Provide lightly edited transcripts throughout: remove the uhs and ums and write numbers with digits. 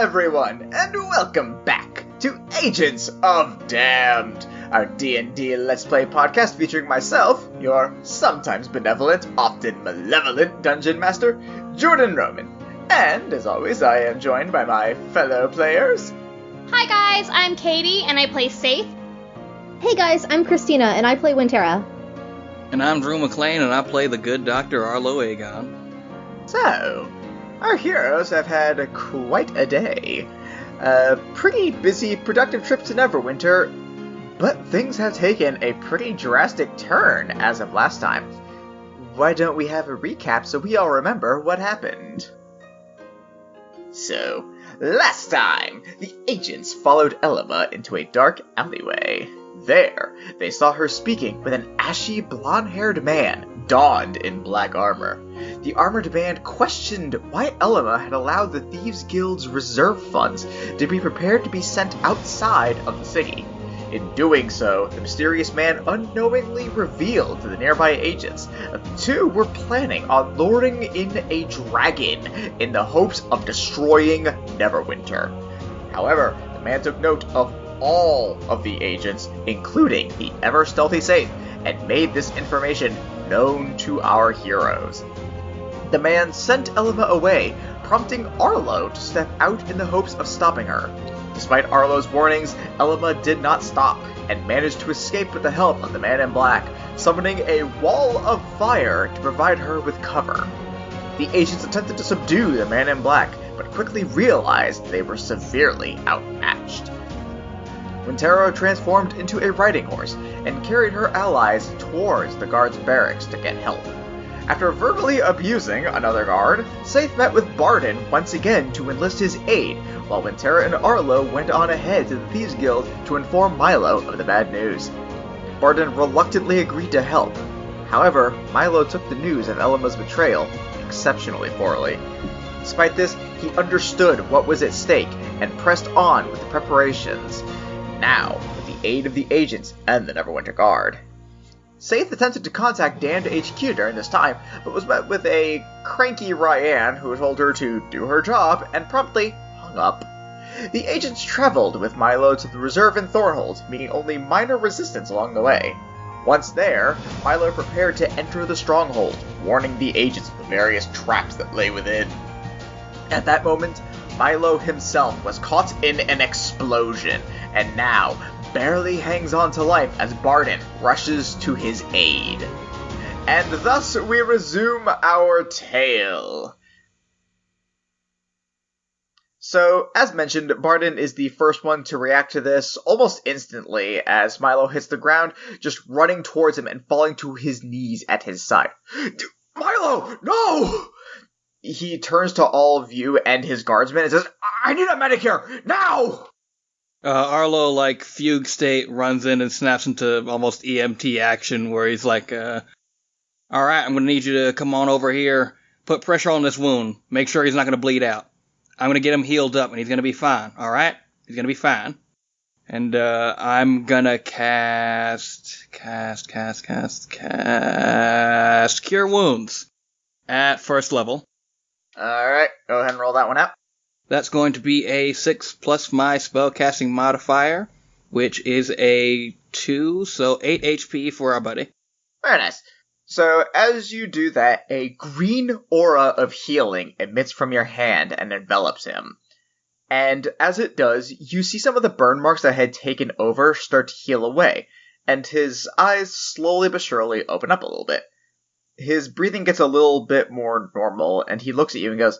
everyone, and welcome back to Agents of Damned, our D&D Let's Play podcast featuring myself, your sometimes benevolent, often malevolent Dungeon Master, Jordan Roman. And, as always, I am joined by my fellow players. Hi guys, I'm Katie, and I play Safe. Hey guys, I'm Christina, and I play Winterra. And I'm Drew McLean, and I play the good Dr. Arlo Aegon. So, our heroes have had quite a day. A pretty busy, productive trip to Neverwinter, but things have taken a pretty drastic turn as of last time. Why don't we have a recap so we all remember what happened? So, last time, the agents followed Elima into a dark alleyway. There, they saw her speaking with an ashy, blonde-haired man, donned in black armor. The armored man questioned why Elima had allowed the Thieves Guild's reserve funds to be prepared to be sent outside of the city. In doing so, the mysterious man unknowingly revealed to the nearby agents that the two were planning on luring in a dragon in the hopes of destroying Neverwinter. However, the man took note of all of the agents, including the ever-stealthy Safe, and made this information known to our heroes. The man sent Elima away, prompting Arlo to step out in the hopes of stopping her. Despite Arlo's warnings, Elima did not stop, and managed to escape with the help of the man in black, summoning a wall of fire to provide her with cover. The agents attempted to subdue the man in black, but quickly realized they were severely outmatched. Winterra transformed into a riding horse, and carried her allies towards the guard's barracks to get help. After verbally abusing another guard, Safe met with Barden once again to enlist his aid, while Winterra and Arlo went on ahead to the Thieves Guild to inform Milo of the bad news. Barden reluctantly agreed to help. However, Milo took the news of Elima's betrayal exceptionally poorly. Despite this, he understood what was at stake and pressed on with the preparations, now with the aid of the agents and the Neverwinter Guard. Safe attempted to contact Damned HQ during this time, but was met with a cranky Ryan who told her to do her job and promptly hung up. The agents traveled with Milo to the reserve in Thornhold, meeting only minor resistance along the way. Once there, Milo prepared to enter the Stronghold, warning the agents of the various traps that lay within. At that moment, Milo himself was caught in an explosion, and now barely hangs on to life as Barden rushes to his aid. And thus we resume our tale. So, as mentioned, Barden is the first one to react to this almost instantly as Milo hits the ground, just running towards him and falling to his knees at his side. Milo, no! He turns to all of you and his guardsmen and says, I need a medic here, now! Arlo, like fugue state, runs in and snaps into almost EMT action where he's like, alright, I'm gonna need you to come on over here, put pressure on this wound, make sure he's not gonna bleed out. I'm gonna get him healed up and he's gonna be fine, alright? He's gonna be fine. And, I'm gonna cast Cure Wounds at first level. Alright, go ahead and roll that one out. That's going to be a 6 plus my spellcasting modifier, which is a 2, so 8 HP for our buddy. Very nice. So, as you do that, a green aura of healing emits from your hand and envelops him. And as it does, you see some of the burn marks that had taken over start to heal away, and his eyes slowly but surely open up a little bit. His breathing gets a little bit more normal, and he looks at you and goes,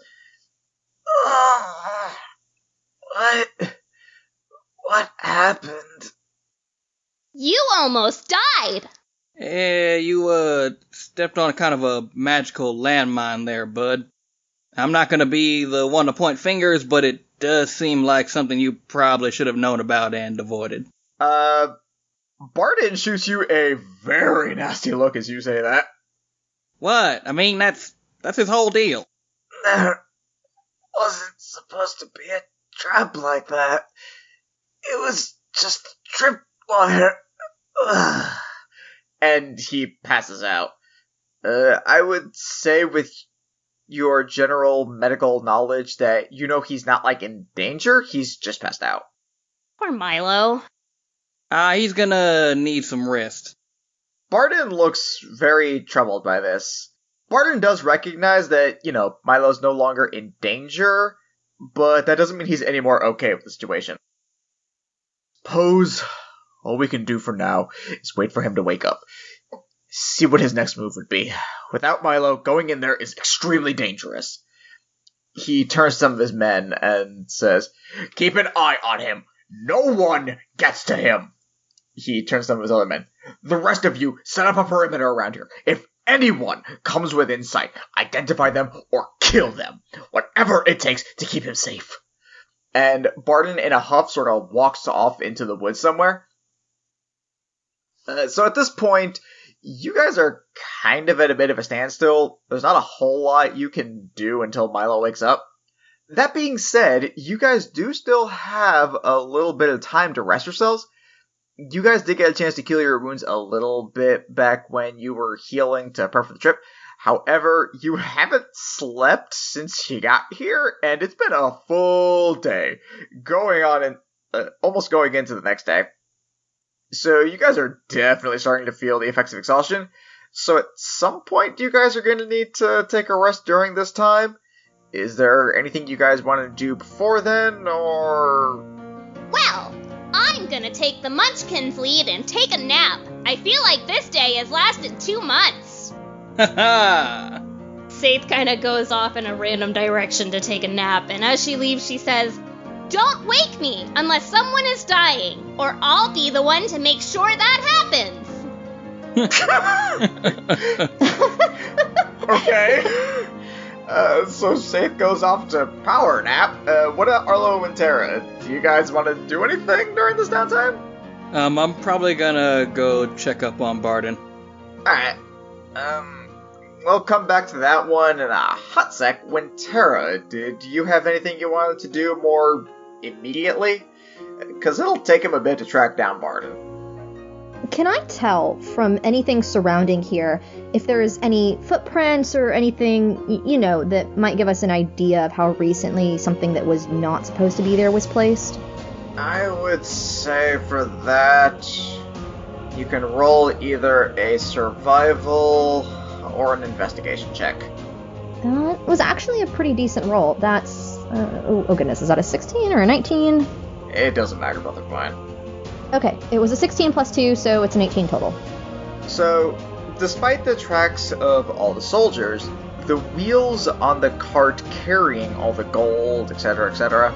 What happened? You almost died! You, stepped on kind of a magical landmine there, bud. I'm not gonna be the one to point fingers, but it does seem like something you probably should have known about and avoided. Barden shoots you a very nasty look as you say that. What? I mean, that's his whole deal. There wasn't supposed to be a trap like that. It was just a tripwire. And he passes out. I would say with your general medical knowledge that you know he's not, like, in danger, he's just passed out. Poor Milo. He's gonna need some rest. Barton looks very troubled by this. Barton does recognize that, Milo's no longer in danger, but that doesn't mean he's any more okay with the situation. Suppose all we can do for now is wait for him to wake up. See what his next move would be. Without Milo, going in there is extremely dangerous. He turns to some of his men and says, "Keep an eye on him. No one gets to him." He turns to some of his other men. "The rest of you, set up a perimeter around here. If anyone comes within sight, identify them or kill them. Whatever it takes to keep him safe." And Barton, in a huff, sort of walks off into the woods somewhere. So at this point, you guys are kind of at a bit of a standstill. There's not a whole lot you can do until Milo wakes up. That being said, you guys do still have a little bit of time to rest yourselves. You guys did get a chance to heal your wounds a little bit back when you were healing to prep for the trip. However, you haven't slept since you got here, and it's been a full day, going on and almost going into the next day. So you guys are definitely starting to feel the effects of exhaustion. So at some point, you guys are going to need to take a rest during this time. Is there anything you guys want to do before then, or... Well, I'm gonna take the Munchkins lead and take a nap. I feel like this day has lasted 2 months. Ha Saith kind of goes off in a random direction to take a nap, and as she leaves, she says, "Don't wake me unless someone is dying, or I'll be the one to make sure that happens." Okay. So Saith goes off to power nap. What about Arlo and Tara? Do you guys want to do anything during this downtime? I'm probably gonna go check up on Barton. Alright. We'll come back to that one in a hot sec. When Tara, did you have anything you wanted to do more immediately? Because it'll take him a bit to track down Barton. Can I tell from anything surrounding here if there's any footprints or anything, that might give us an idea of how recently something that was not supposed to be there was placed? I would say for that, you can roll either a survival or an investigation check. That was actually a pretty decent roll. That's, oh goodness, is that a 16 or a 19? It doesn't matter, both are fine. Okay, it was a 16 plus 2, so it's an 18 total. So, despite the tracks of all the soldiers, the wheels on the cart carrying all the gold, etc.,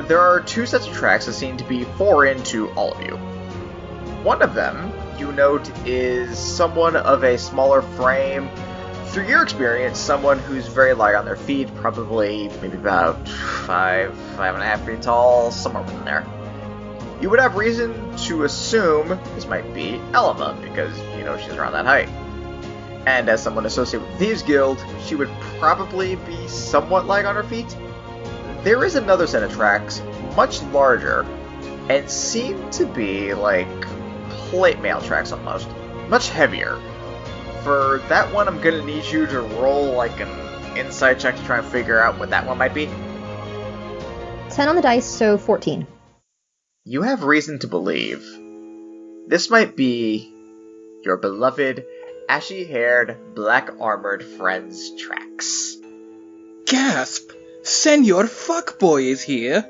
there are 2 sets of tracks that seem to be foreign to all of you. One of them, you note, is someone of a smaller frame. Through your experience, someone who's very light on their feet, probably maybe about 5.5 feet tall, somewhere within there. You would have reason to assume this might be Elma, because, she's around that height. And as someone associated with the Thieves Guild, she would probably be somewhat light on her feet. There is another set of tracks, much larger, and seem to be like plate mail tracks almost. Much heavier. For that one, I'm gonna need you to roll like an insight check to try and figure out what that one might be. 10 on the dice, so 14. You have reason to believe this might be your beloved, ashy-haired, black-armored friend's tracks. Gasp! Senor Fuckboy is here!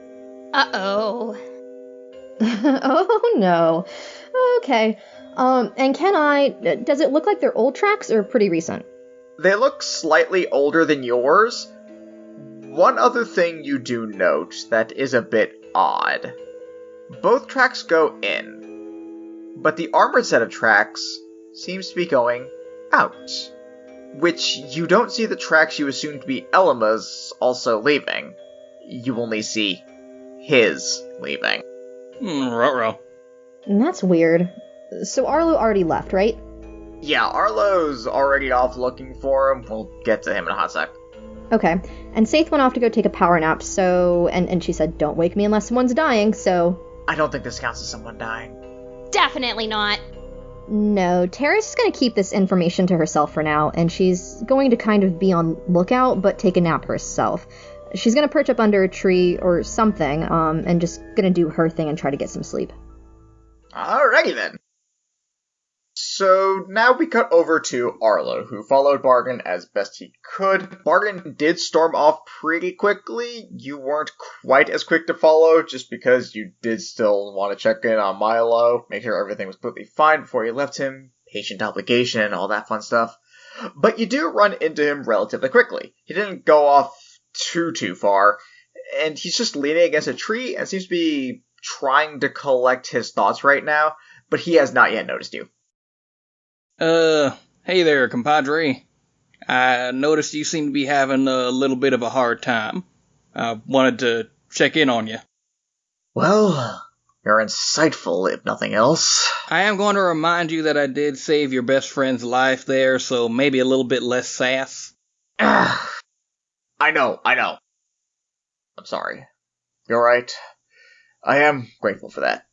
Uh-oh. Oh no. Okay. And does it look like they're old tracks or pretty recent? They look slightly older than yours. One other thing you do note that is a bit odd. Both tracks go in, but the armored set of tracks seems to be going out, which you don't see the tracks you assume to be Elma's also leaving. You only see his leaving. Ruh-roh. That's weird. So Arlo already left, right? Yeah, Arlo's already off looking for him. We'll get to him in a hot sec. Okay. And Saith went off to go take a power nap, so... And she said, don't wake me unless someone's dying, so... I don't think this counts as someone dying. Definitely not. No, Tara's just going to keep this information to herself for now, and she's going to kind of be on lookout, but take a nap herself. She's going to perch up under a tree or something, and just going to do her thing and try to get some sleep. Alrighty then. So now we cut over to Arlo, who followed Bargain as best he could. Bargain did storm off pretty quickly. You weren't quite as quick to follow, just because you did still want to check in on Milo, make sure everything was completely fine before you left him, patient obligation, all that fun stuff. But you do run into him relatively quickly. He didn't go off too far, and he's just leaning against a tree and seems to be trying to collect his thoughts right now, but he has not yet noticed you. Hey there, compadre. I noticed you seem to be having a little bit of a hard time. I wanted to check in on you. Well, you're insightful, if nothing else. I am going to remind you that I did save your best friend's life there, so maybe a little bit less sass. I know. I'm sorry. You're right. I am grateful for that.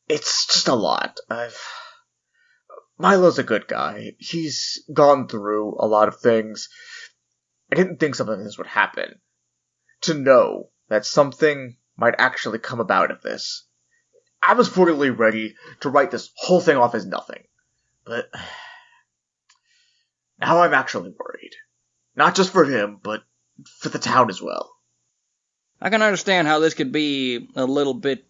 It's just a lot. Milo's a good guy. He's gone through a lot of things. I didn't think something like this would happen. To know that something might actually come about of this. I was fully ready to write this whole thing off as nothing. But now I'm actually worried. Not just for him, but for the town as well. I can understand how this could be a little bit,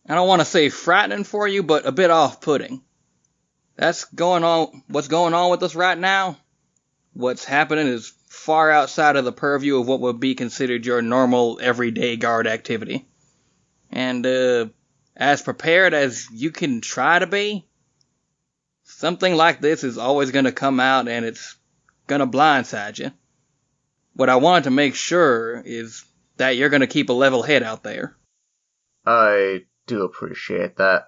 I don't want to say frightening for you, but a bit off-putting. What's going on with us right now? What's happening is far outside of the purview of what would be considered your normal, everyday guard activity. And, as prepared as you can try to be, something like this is always going to come out and it's going to blindside you. What I wanted to make sure is that you're going to keep a level head out there. I do appreciate that.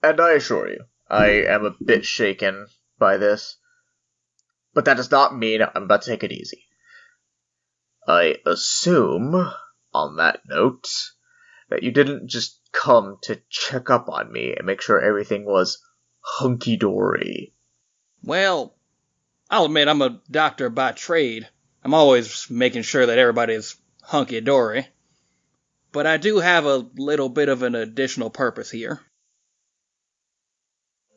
And I assure you, I am a bit shaken by this. But that does not mean I'm about to take it easy. I assume, on that note, that you didn't just come to check up on me and make sure everything was hunky-dory. Well, I'll admit I'm a doctor by trade. I'm always making sure that everybody's hunky-dory. But I do have a little bit of an additional purpose here.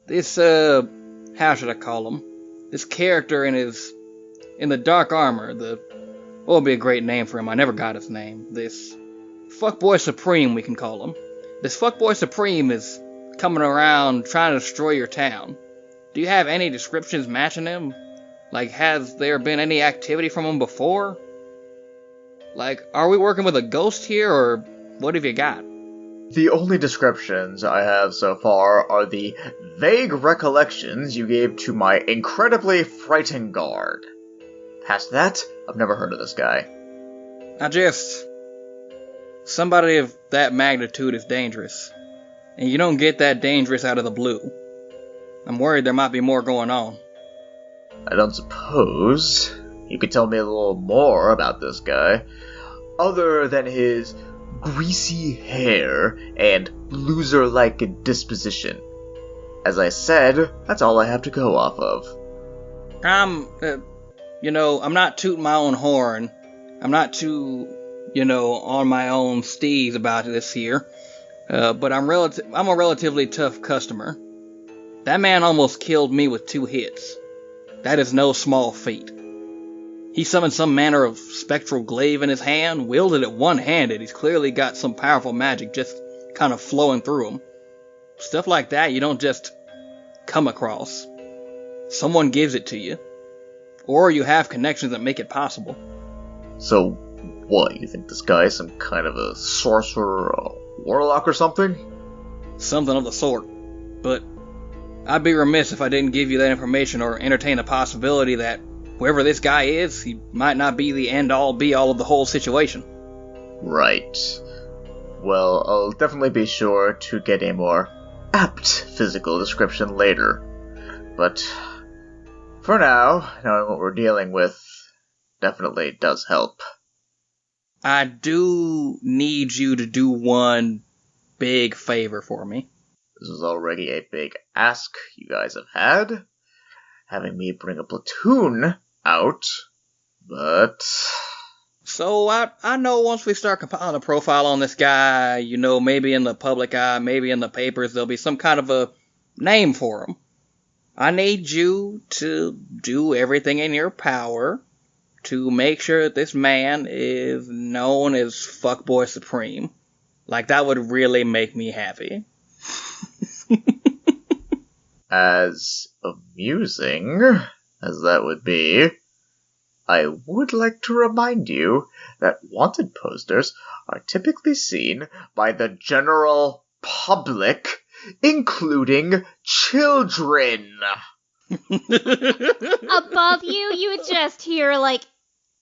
This, how should I call him? This character in the dark armor, what would be a great name for him? I never got his name. This Fuckboy Supreme, we can call him. This Fuckboy Supreme is coming around trying to destroy your town. Do you have any descriptions matching him? Like, has there been any activity from him before? Like, are we working with a ghost here, or what have you got? The only descriptions I have so far are the vague recollections you gave to my incredibly frightened guard. Past that, I've never heard of this guy. Somebody of that magnitude is dangerous. And you don't get that dangerous out of the blue. I'm worried there might be more going on. I don't suppose you could tell me a little more about this guy, other than his greasy hair and loser-like disposition. As I said, that's all I have to go off of. I'm not tooting my own horn. I'm not too, on my own steez about this here. But I'm a relatively tough customer. That man almost killed me with 2 hits. That is no small feat. He summoned some manner of spectral glaive in his hand, wielded it one-handed. He's clearly got some powerful magic just kind of flowing through him. Stuff like that you don't just come across. Someone gives it to you. Or you have connections that make it possible. So, what, you think this guy is some kind of a sorcerer, a warlock or something? Something of the sort. But I'd be remiss if I didn't give you that information or entertain the possibility that whoever this guy is, he might not be the end-all, be-all of the whole situation. Right. Well, I'll definitely be sure to get a more apt physical description later. But for now, knowing what we're dealing with definitely does help. I do need you to do one big favor for me. This is already a big ask you guys have had, having me bring a platoon out, but... So I know once we start compiling a profile on this guy, maybe in the public eye, maybe in the papers, there'll be some kind of a name for him. I need you to do everything in your power to make sure that this man is known as Fuckboy Supreme. Like, that would really make me happy. As amusing as that would be, I would like to remind you that wanted posters are typically seen by the general public, including children. Above you, you would just hear, like,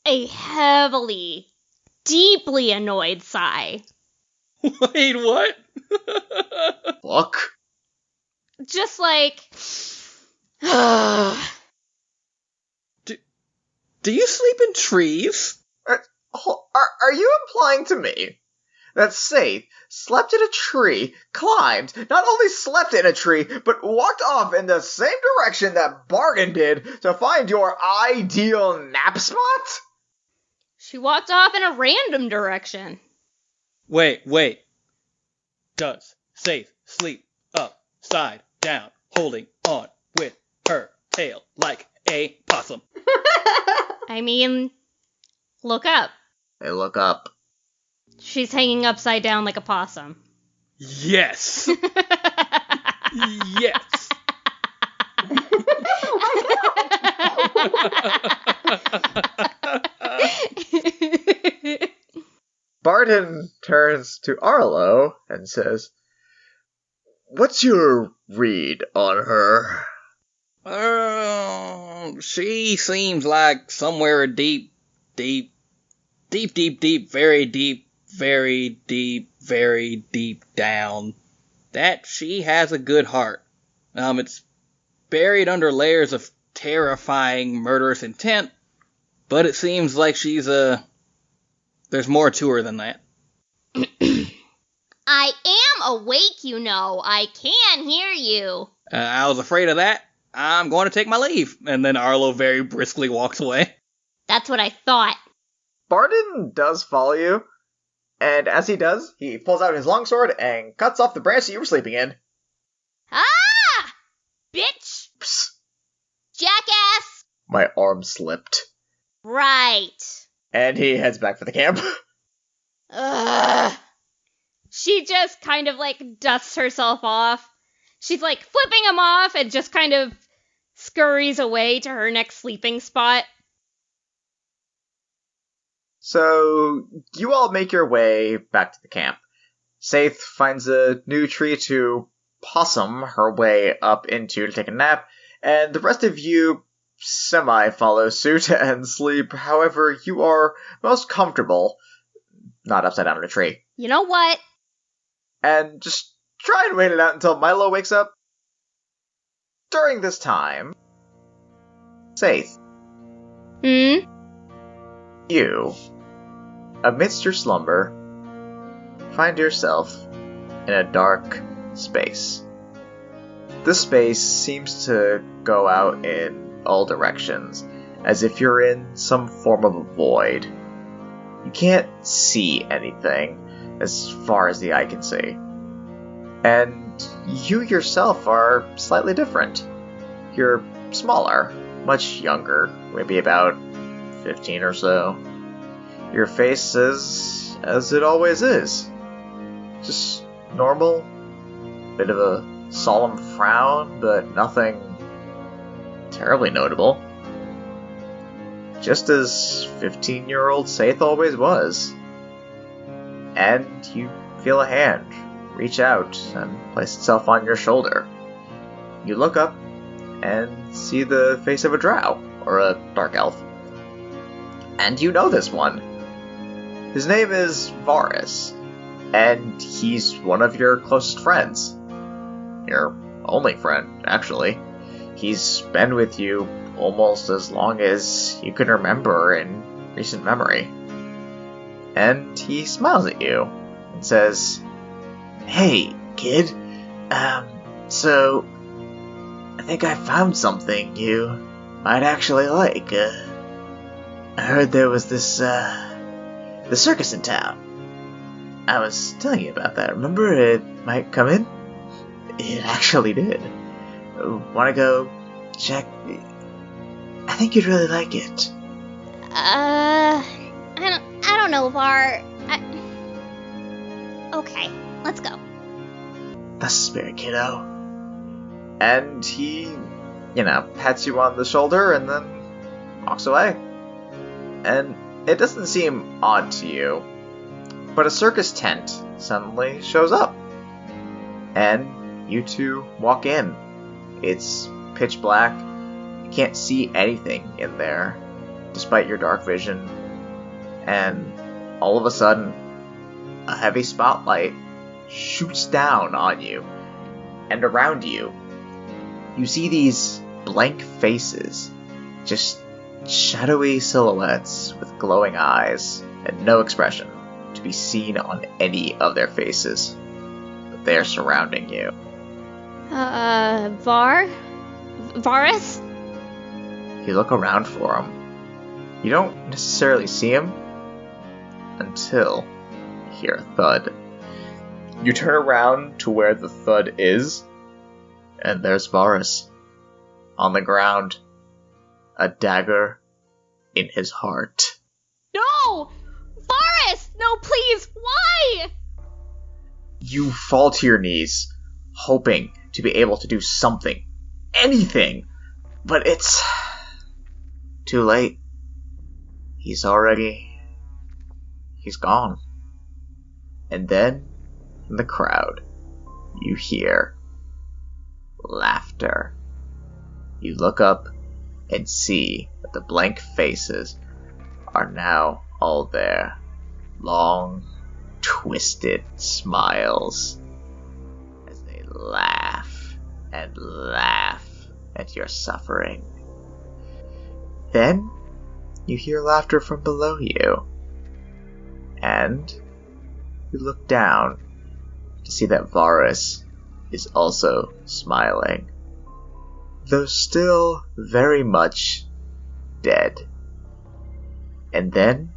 a heavily, deeply annoyed sigh. Wait, what? Fuck. Just like... Do you sleep in trees? Are you implying to me that Saith slept in a tree, climbed, not only slept in a tree, but walked off in the same direction that Barton did to find your ideal nap spot? She walked off in a random direction. Wait. Does Saith sleep upside down, holding on with her tail like a possum? I mean, look up. They look up. She's hanging upside down like a possum. Yes! Yes! Barton turns to Arlo and says, "What's your read on her?" She seems like somewhere deep, very deep down, that she has a good heart. It's buried under layers of terrifying, murderous intent, but it seems like there's more to her than that. I am awake, I can hear you. I was afraid of that. I'm going to take my leave. And then Arlo very briskly walks away. That's what I thought. Barton does follow you, and as he does, he pulls out his longsword and cuts off the branch that you were sleeping in. Ah! Bitch! Psst. Jackass! My arm slipped. Right. And he heads back for the camp. Ugh. She just kind of, dusts herself off. She's, flipping him off and just kind of scurries away to her next sleeping spot. So, you all make your way back to the camp. Saith finds a new tree to possum her way up into to take a nap, and the rest of you semi-follow suit and sleep however you are most comfortable, not upside down in a tree. You know what? And just try and wait it out until Milo wakes up. During this time, Saith, you, amidst your slumber, find yourself in a dark space. This space seems to go out in all directions, as if you're in some form of a void. You can't see anything as far as the eye can see. And you yourself are slightly different. You're smaller, much younger, maybe about 15 or so. Your face is as it always is. Just normal, bit of a solemn frown, but nothing terribly notable. Just as 15-year-old Saith always was. And you feel a hand reach out and place itself on your shoulder. You look up and see the face of a drow, or a dark elf. And you know this one. His name is Varus, and he's one of your closest friends. Your only friend, actually. He's been with you almost as long as you can remember in recent memory. And he smiles at you and says, Hey, kid. So I think I found something you might actually like. I heard there was the circus in town. I was telling you about that. Remember it might come in? It actually did. Wanna go check? I think you'd really like it. I don't know, Var. Okay, let's go. That's the spirit, kiddo. And he, pats you on the shoulder and then walks away. And it doesn't seem odd to you, but a circus tent suddenly shows up. And you two walk in. It's pitch black. You can't see anything in there, despite your dark vision. And all of a sudden, a heavy spotlight shoots down on you. And around you, you see these blank faces, just shadowy silhouettes with glowing eyes and no expression to be seen on any of their faces. But they are surrounding you. Varus? You look around for him. You don't necessarily see him until you hear a thud. You turn around to where the thud is, and there's Varus on the ground, a dagger in his heart. No! Varus! No, please! Why? You fall to your knees, hoping to be able to do something, anything, but it's too late. He's gone. And then, in the crowd, you hear laughter. You look up and see that the blank faces are now all there. Long, twisted smiles as they laugh and laugh at your suffering. Then you hear laughter from below you, and you look down to see that Varus is also smiling, though still very much dead. And then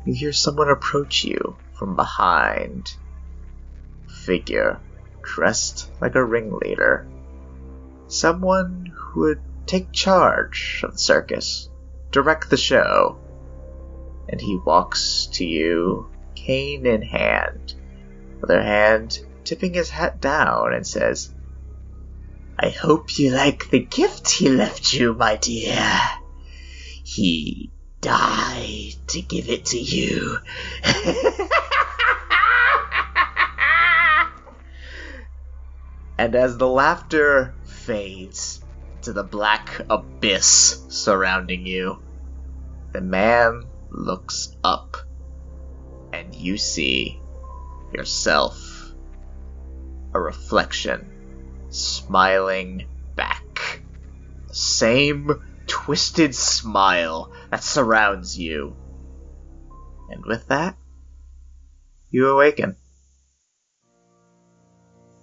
you hear someone approach you from behind. A figure dressed like a ringleader. Someone who would take charge of the circus, direct the show. And he walks to you, cane in hand, other hand tipping his hat down, and says, "I hope you like the gift he left you, my dear. He died to give it to you." And as the laughter fades to the black abyss surrounding you, the man looks up, and you see yourself, a reflection, smiling back. The same twisted smile that surrounds you. And with that, you awaken.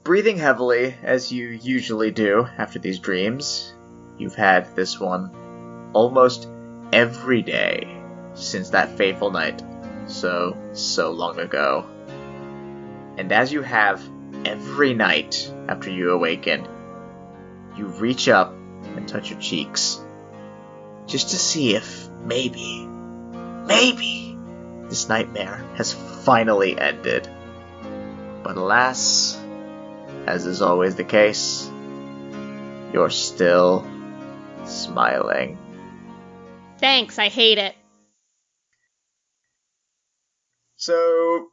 Breathing heavily, as you usually do after these dreams, you've had this one almost every day since that fateful night so long ago. And as you have every night after you awaken, you reach up and touch your cheeks, just to see if maybe, this nightmare has finally ended. But alas, as is always the case, you're still smiling. Thanks, I hate it. So,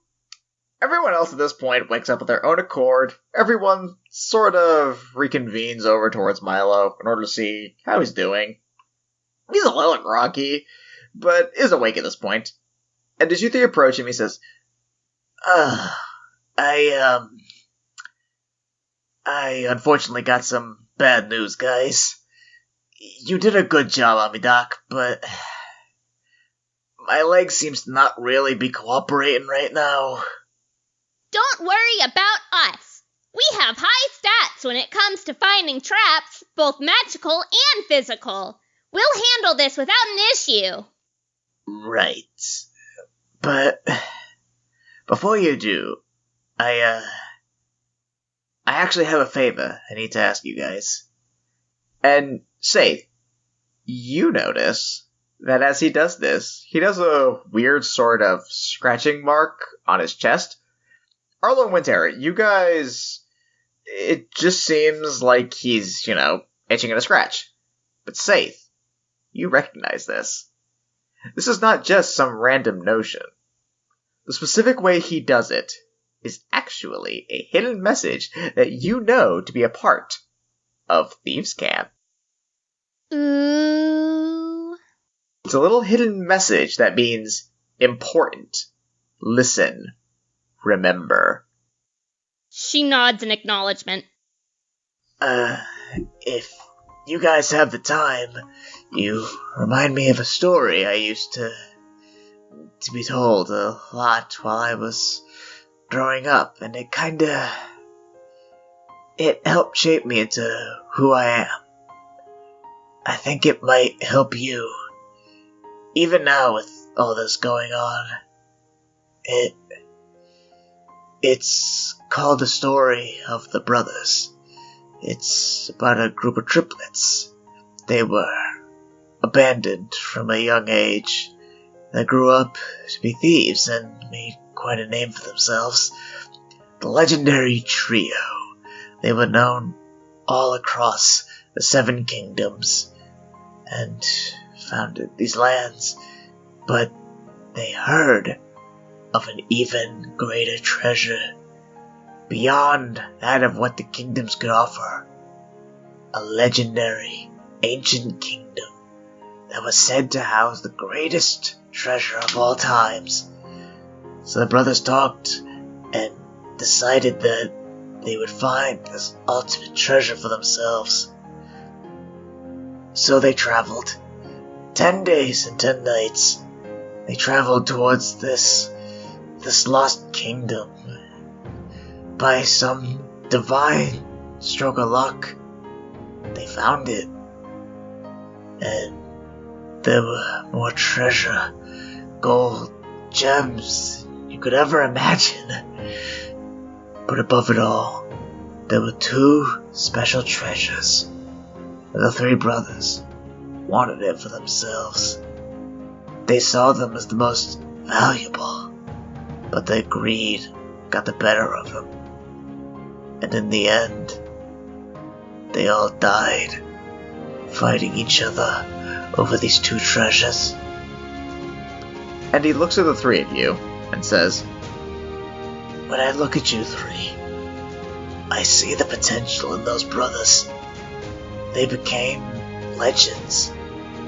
everyone else at this point wakes up of their own accord. Everyone sort of reconvenes over towards Milo in order to see how he's doing. He's a little groggy, but is awake at this point. And as you three approach him, he says, I unfortunately got some bad news, guys. You did a good job on me, Doc, but my leg seems to not really be cooperating right now. Don't worry about us. We have high stats when it comes to finding traps, both magical and physical. We'll handle this without an issue. Right. But before you do, I actually have a favor I need to ask you guys. And Saith, you notice that as he does this, he does a weird sort of scratching mark on his chest. Arlo and Winter, you guys, it just seems like he's, itching at a scratch. But Saith, you recognize this. This is not just some random notion. The specific way he does it is actually a hidden message that you know to be a part of Thieves' Camp. Ooh. It's a little hidden message that means important. Listen. Remember. She nods in acknowledgement. If you guys have the time, you remind me of a story I used to be told a lot while I was growing up, and it helped shape me into who I am. I think it might help you. Even now with all this going on, it's called The Story of the Brothers. It's about a group of triplets. They were abandoned from a young age. They grew up to be thieves and made quite a name for themselves. The legendary trio. They were known all across the 7 kingdoms and founded these lands, but they heard of an even greater treasure beyond that of what the kingdoms could offer. A legendary ancient kingdom that was said to house the greatest treasure of all times. So the brothers talked and decided that they would find this ultimate treasure for themselves. So they traveled. 10 days and 10 nights. They traveled towards this lost kingdom. By some divine stroke of luck, they found it. And there were more treasure, gold, gems you could ever imagine. But above it all, there were 2 special treasures. The 3 brothers wanted it for themselves. They saw them as the most valuable, but their greed got the better of them. And in the end, they all died, fighting each other over these 2 treasures. And he looks at the 3 of you and says, When I look at you 3, I see the potential in those brothers. They became legends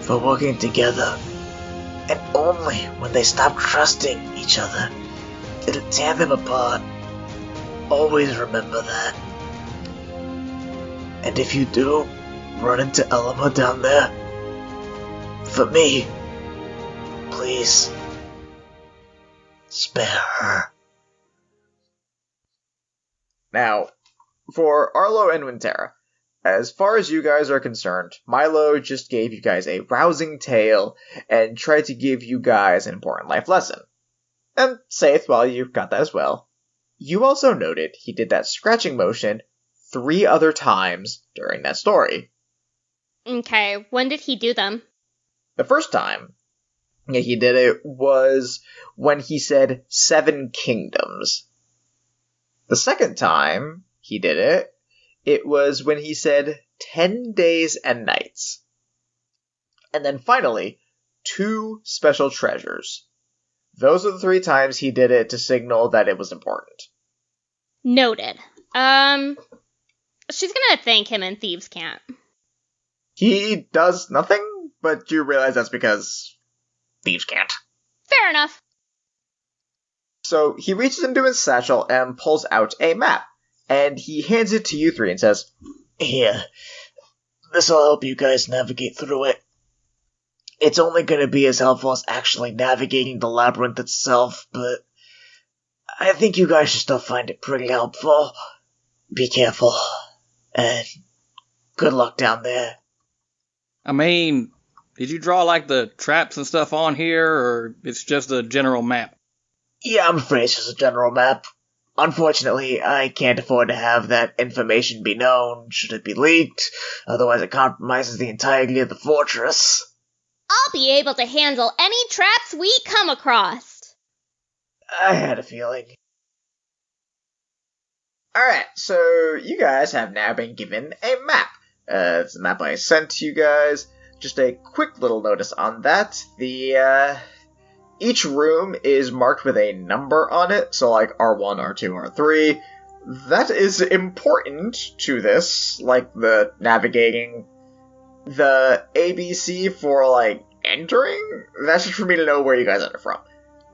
for working together, and only when they stopped trusting each other did it tear them apart. Always remember that. And if you do run into Elma down there, for me, please spare her. Now, for Arlo and Wintera, as far as you guys are concerned, Milo just gave you guys a rousing tale and tried to give you guys an important life lesson. And Saith, well, you got that as well. You also noted he did that scratching motion 3 other times during that story. Okay, when did he do them? The first time he did it was when he said 7 kingdoms. The second time he did it, it was when he said 10 days and nights. And then finally, 2 special treasures. Those are the 3 times he did it to signal that it was important. Noted. She's gonna thank him in Thieves' Camp. He does nothing, but you realize that's because thieves can't. Fair enough. So he reaches into his satchel and pulls out a map, and he hands it to you 3 and says, Here, this'll help you guys navigate through it. It's only going to be as helpful as actually navigating the labyrinth itself, but I think you guys should still find it pretty helpful. Be careful. And good luck down there. I mean, did you draw, like, the traps and stuff on here, or it's just a general map? Yeah, I'm afraid it's just a general map. Unfortunately, I can't afford to have that information be known should it be leaked, otherwise it compromises the entirety of the fortress. I'll be able to handle any traps we come across. I had a feeling. Alright, so you guys have now been given a map. It's a map I sent to you guys. Just a quick little notice on that. Each room is marked with a number on it, so like R1, R2, R3. That is important to this, like the navigating. The ABC for, like, entering? That's just for me to know where you guys enter from.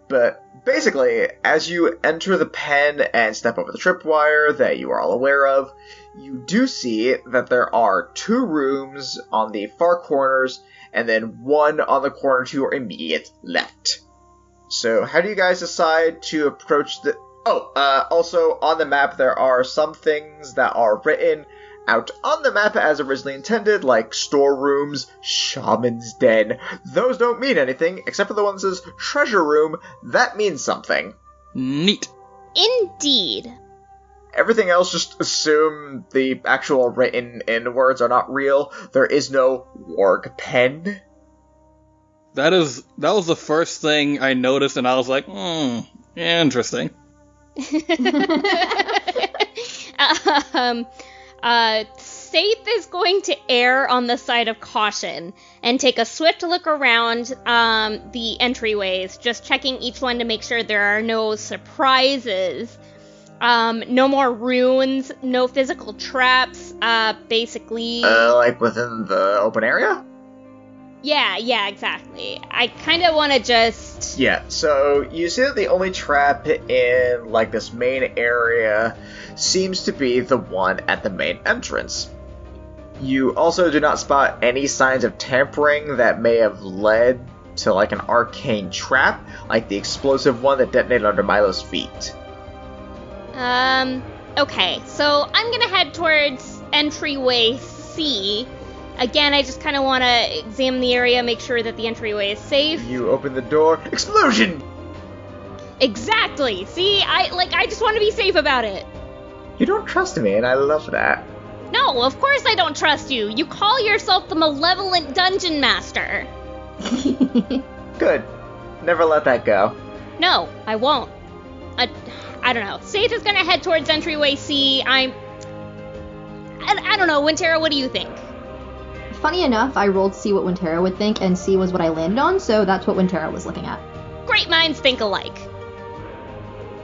But basically, as you enter the pen and step over the tripwire that you are all aware of, you do see that there are 2 rooms on the far corners, and then 1 on the corner to your immediate left. So how do you guys decide to approach the... also on the map there are some things that are written out on the map as originally intended, like storerooms, shaman's den. Those don't mean anything, except for the one that says treasure room. That means something. Neat. Indeed. Everything else, just assume the actual written in words are not real. There is no warg pen. That was the first thing I noticed, and I was like, interesting. Saith is going to err on the side of caution and take a swift look around the entryways, just checking each one to make sure there are no surprises. No more runes, no physical traps, basically... Like within the open area? Yeah, exactly. I kind of want to just... Yeah, so you see that the only trap in, like, this main area seems to be the one at the main entrance. You also do not spot any signs of tampering that may have led to, like, an arcane trap, like the explosive one that detonated under Milo's feet. Okay, so I'm gonna head towards entryway C. Again, I just kind of want to examine the area, make sure that the entryway is safe. You open the door. Explosion! Exactly! See, I just want to be safe about it. You don't trust me, and I love that. No, of course I don't trust you. You call yourself the malevolent dungeon master. Good. Never let that go. No, I won't. I don't know. Saith is gonna head towards entryway C. I don't know. Wintera, what do you think? Funny enough, I rolled to see what Wintera would think, and C was what I landed on, so that's what Wintera was looking at. Great minds think alike.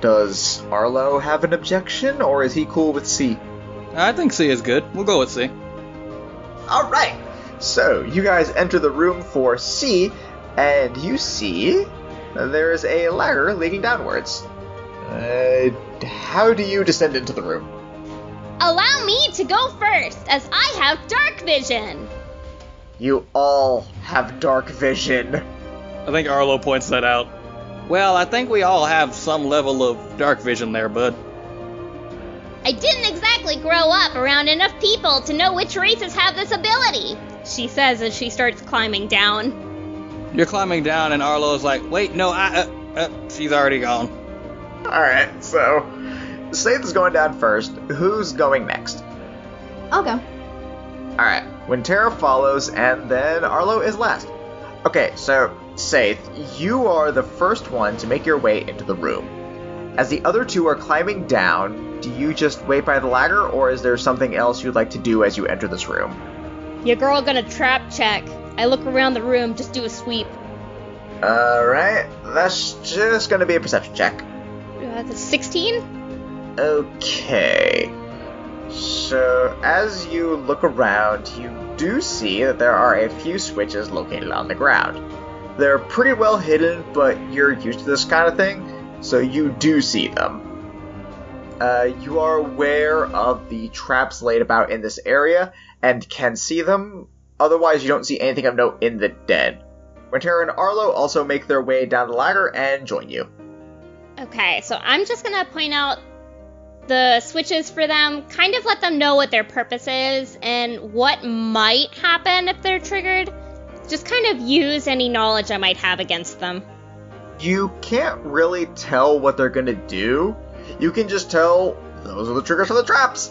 Does Arlo have an objection, or is he cool with C? I think C is good. We'll go with C. Alright, so you guys enter the room for C, and you see there's a ladder leading downwards. How do you descend into the room? Allow me to go first, as I have dark vision. You all have dark vision. I think Arlo points that out. Well, I think we all have some level of dark vision there, bud. I didn't exactly grow up around enough people to know which races have this ability, she says as she starts climbing down. You're climbing down, and Arlo's like, wait, no, she's already gone. Alright, so Saith is going down first. Who's going next? I'll go. Alright, Wintera follows, and then Arlo is last. Okay, so Saith, you are the first one to make your way into the room. As the other two are climbing down, do you just wait by the ladder, or is there something else you'd like to do as you enter this room? Your girl gonna trap check. I look around the room, just do a sweep. Alright, that's just gonna be a perception check. That's 16? Okay. So, as you look around, you do see that there are a few switches located on the ground. They're pretty well hidden, but you're used to this kind of thing, so you do see them. You are aware of the traps laid about in this area, and can see them, otherwise you don't see anything of note in the den. Wintera and Arlo also make their way down the ladder and join you. Okay, so I'm just gonna point out the switches for them, kind of let them know what their purpose is and what might happen if they're triggered. Just kind of use any knowledge I might have against them. You can't really tell what they're gonna do. You can just tell those are the triggers for the traps.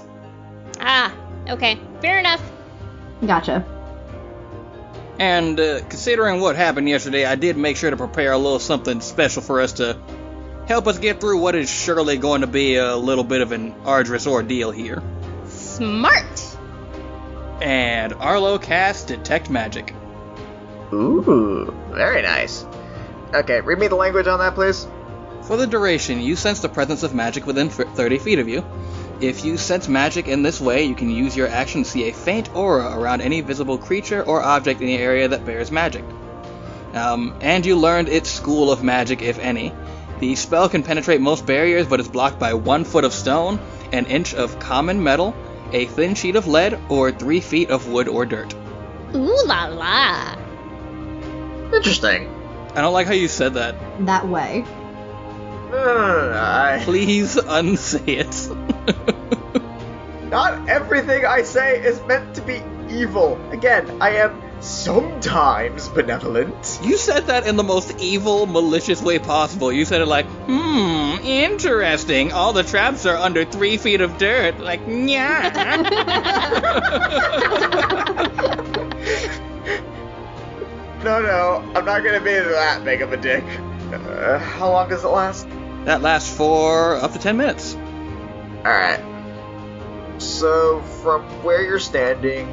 Ah, okay, fair enough. Gotcha. And considering what happened yesterday, I did make sure to prepare a little something special for us to help us get through what is surely going to be a little bit of an arduous ordeal here. Smart! And Arlo casts Detect Magic. Ooh, very nice. Okay, read me the language on that, please. For the duration, you sense the presence of magic within 30 feet of you. If you sense magic in this way, you can use your action to see a faint aura around any visible creature or object in the area that bears magic. And you learned its school of magic, if any. The spell can penetrate most barriers, but is blocked by 1 foot of stone, an inch of common metal, a thin sheet of lead, or 3 feet of wood or dirt. Ooh la la. Interesting. I don't like how you said that. That way. Please unsay it. Not everything I say is meant to be evil. Again, I am sometimes benevolent. You said that in the most evil, malicious way possible. You said it like, interesting. All the traps are under 3 feet of dirt. Like, yeah. No, I'm not gonna be that big of a dick. How long does it last? That lasts for up to 10 minutes. Alright. So, from where you're standing,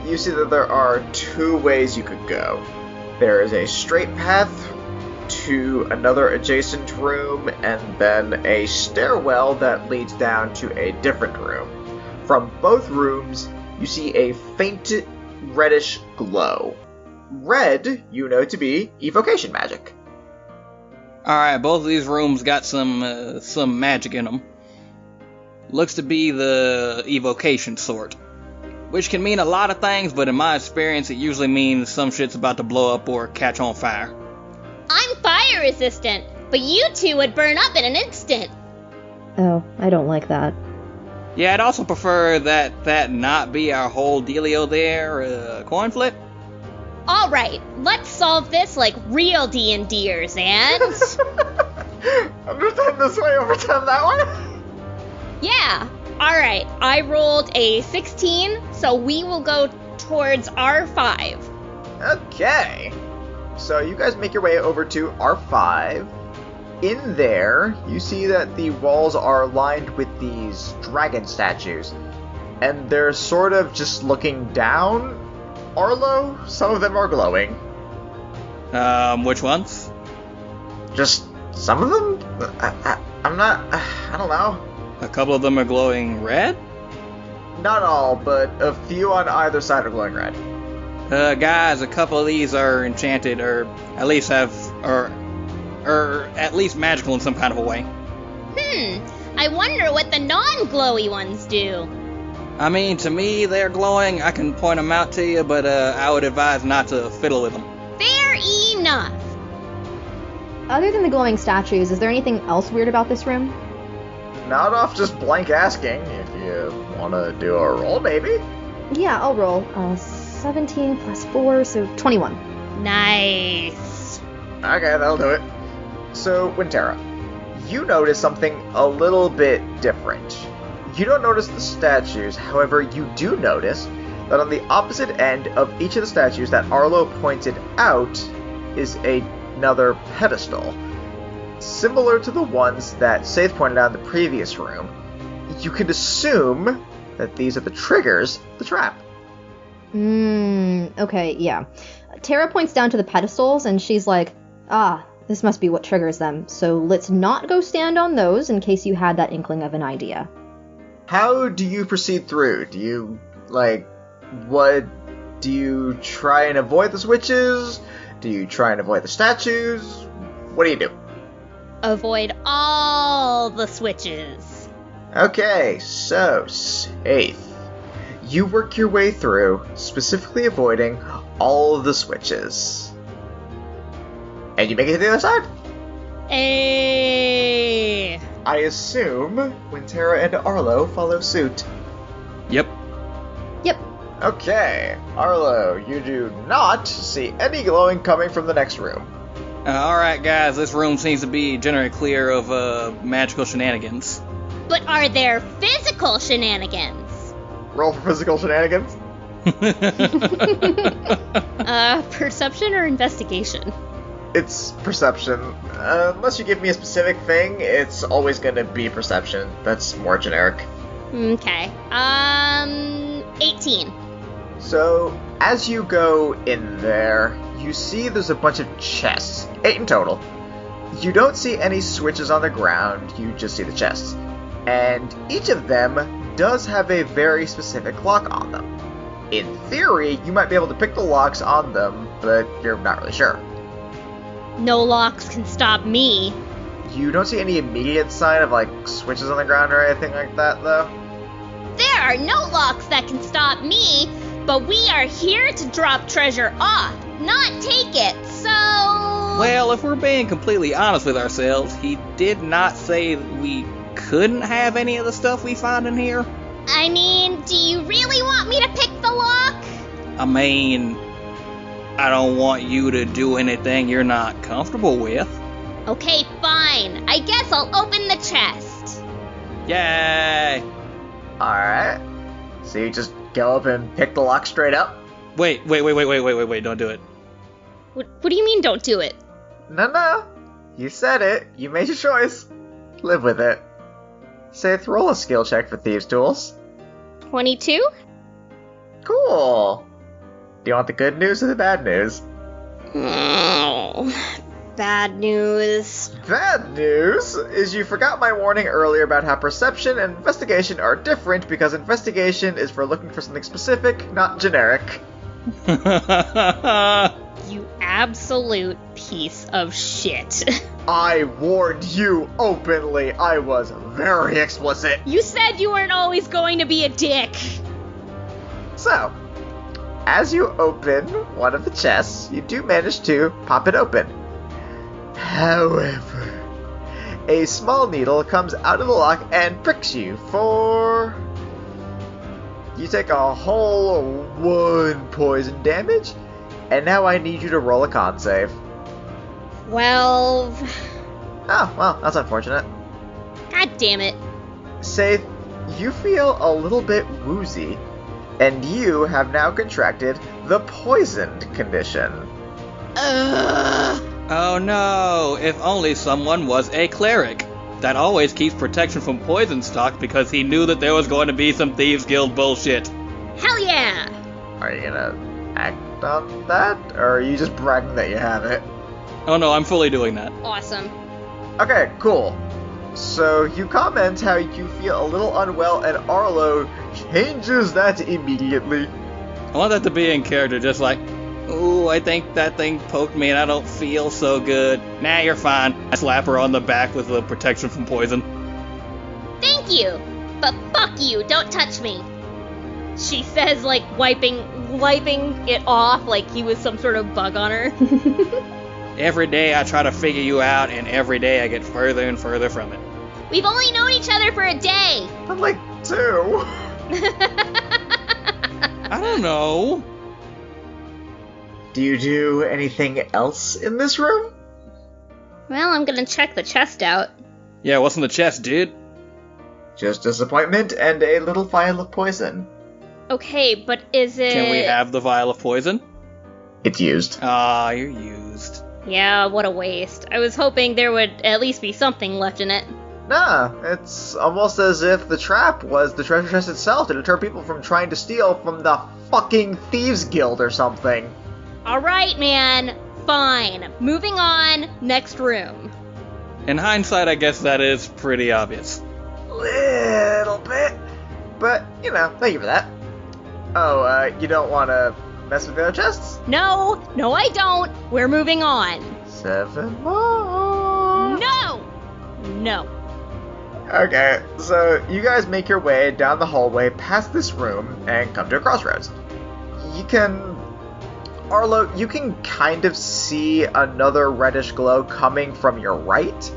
you see that there are 2 ways you could go. There is a straight path to another adjacent room, and then a stairwell that leads down to a different room. From both rooms, you see a faint reddish glow. Red, you know to be evocation magic. Alright, both of these rooms got some magic in them. Looks to be the evocation sort. Which can mean a lot of things, but in my experience it usually means some shit's about to blow up or catch on fire. I'm fire resistant, but you 2 would burn up in an instant. Oh, I don't like that. Yeah, I'd also prefer that not be our whole dealio there. Coin flip? Alright, let's solve this like real D&Ders, and... Understand this way, overtime that way? Yeah, alright, I rolled a 16, so we will go towards R5. Okay. So you guys make your way over to R5. In there, you see that the walls are lined with these dragon statues. And they're sort of just looking down. Arlo, some of them are glowing. Which ones? Just some of them? I don't know. A couple of them are glowing red? Not all, but a few on either side are glowing red. Guys, a couple of these are enchanted, or at least at least magical in some kind of a way. I wonder what the non-glowy ones do. I mean, to me, they're glowing. I can point them out to you, but I would advise not to fiddle with them. Fair enough. Other than the glowing statues, is there anything else weird about this room? Not off just blank asking. If you want to do a roll, maybe? Yeah, I'll roll. 17 plus 4, so 21. Nice. Okay, that'll do it. So, Wintera, you notice something a little bit different. You don't notice the statues, however, you do notice that on the opposite end of each of the statues that Arlo pointed out is another pedestal. Similar to the ones that Saith pointed out in the previous room. You can assume that these are the triggers of the trap. Okay, yeah. Tara points down to the pedestals and she's like, this must be what triggers them, so let's not go stand on those in case you had that inkling of an idea. How do you proceed through? Do you, do you try and avoid the switches? Do you try and avoid the statues? What do you do? Avoid all the switches. Okay, so, Saith. You work your way through, specifically avoiding all of the switches. And you make it to the other side. Hey. I assume Wintera and Arlo follow suit. Yep. Yep. Okay, Arlo, you do not see any glowing coming from the next room. Alright, guys, this room seems to be generally clear of magical shenanigans. But are there physical shenanigans? Roll for physical shenanigans. Perception or investigation? It's perception. Unless you give me a specific thing, it's always going to be perception. That's more generic. Okay. 18. So, as you go in there, you see there's a bunch of chests. 8 in total. You don't see any switches on the ground, you just see the chests. And each of them does have a very specific lock on them. In theory, you might be able to pick the locks on them, but you're not really sure. No locks can stop me. You don't see any immediate sign of, like, switches on the ground or anything like that, though? There are no locks that can stop me, but we are here to drop treasure off, not take it, so... Well, if we're being completely honest with ourselves, he did not say we couldn't have any of the stuff we find in here. I mean, do you really want me to pick the lock? I mean, I don't want you to do anything you're not comfortable with. Okay, fine. I guess I'll open the chest. Yay! Alright. So you just go up and pick the lock straight up? Wait, don't do it. What do you mean don't do it? No. You said it. You made your choice. Live with it. Seth, roll a skill check for Thieves' Tools. 22? Cool. Do you want the good news or the bad news? Oh, bad news. Bad news is you forgot my warning earlier about how perception and investigation are different because investigation is for looking for something specific, not generic. You absolute piece of shit. I warned you openly. I was very explicit. You said you weren't always going to be a dick. So, as you open one of the chests, you do manage to pop it open. However, a small needle comes out of the lock and pricks you for... You take a whole 1 poison damage, and now I need you to roll a con save. 12. Oh, well, that's unfortunate. God damn it. Saith, you feel a little bit woozy, and you have now contracted the poisoned condition. Ugh. Oh no, if only someone was a cleric. That always keeps protection from poison stock because he knew that there was going to be some Thieves Guild bullshit. Hell yeah. Are you gonna act on that, or are you just bragging that you have it? Oh no, I'm fully doing that. Awesome. Okay, cool. So you comment how you feel a little unwell, and Arlo changes that immediately. I want that to be in character, just like, ooh, I think that thing poked me and I don't feel so good. Nah, you're fine. I slap her on the back with the protection from poison. Thank you, but fuck you, don't touch me. She says, like, wiping it off like he was some sort of bug on her. Every day I try to figure you out, and every day I get further and further from it. We've only known each other for a day. I'm like 2. I don't know. Do you do anything else in this room? Well, I'm gonna check the chest out. Yeah, what's in the chest, dude? Just disappointment and a little vial of poison. Okay, but is it... Can we have the vial of poison? It's used. Ah, you're used. Yeah, what a waste. I was hoping there would at least be something left in it. Nah, it's almost as if the trap was the treasure chest itself to deter people from trying to steal from the fucking Thieves Guild or something. Alright, man. Fine. Moving on. Next room. In hindsight, I guess that is pretty obvious. Little bit. But, you know, thank you for that. Oh, you don't want to mess with the other chests? No, I don't. We're moving on. 7 more. No. Okay, so you guys make your way down the hallway past this room and come to a crossroads. You can Arlo, you can kind of see another reddish glow coming from your right.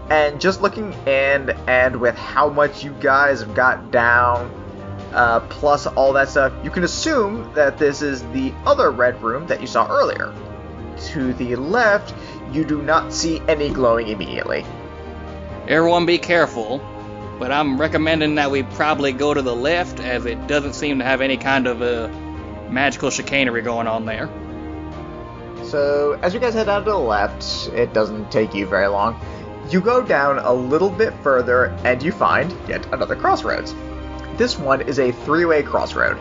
And just looking in, and with how much you guys have got down, plus all that stuff, you can assume that this is the other red room that you saw earlier. To the left, you do not see any glowing immediately. Everyone be careful, but I'm recommending that we probably go to the left, as it doesn't seem to have any kind of magical chicanery going on there. So, as you guys head down to the left, it doesn't take you very long. You go down a little bit further, and you find yet another crossroads. This one is a three-way crossroad.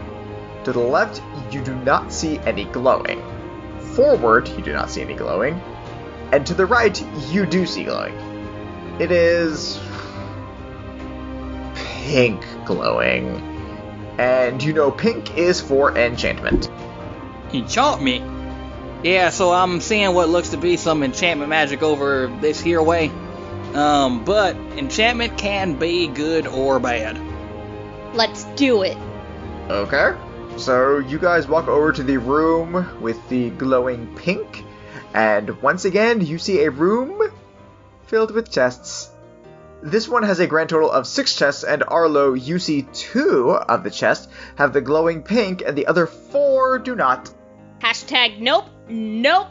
To the left, you do not see any glowing. Forward, you do not see any glowing. And to the right, you do see glowing. It is pink glowing. And you know pink is for enchantment. Enchantment? Yeah, so I'm seeing what looks to be some enchantment magic over this here way. But enchantment can be good or bad. Let's do it. Okay. So you guys walk over to the room with the glowing pink, and once again you see a room filled with chests. This one has a grand total of 6 chests, and Arlo, you see 2 of the chests have the glowing pink, and the other 4 do not. Hashtag nope, nope,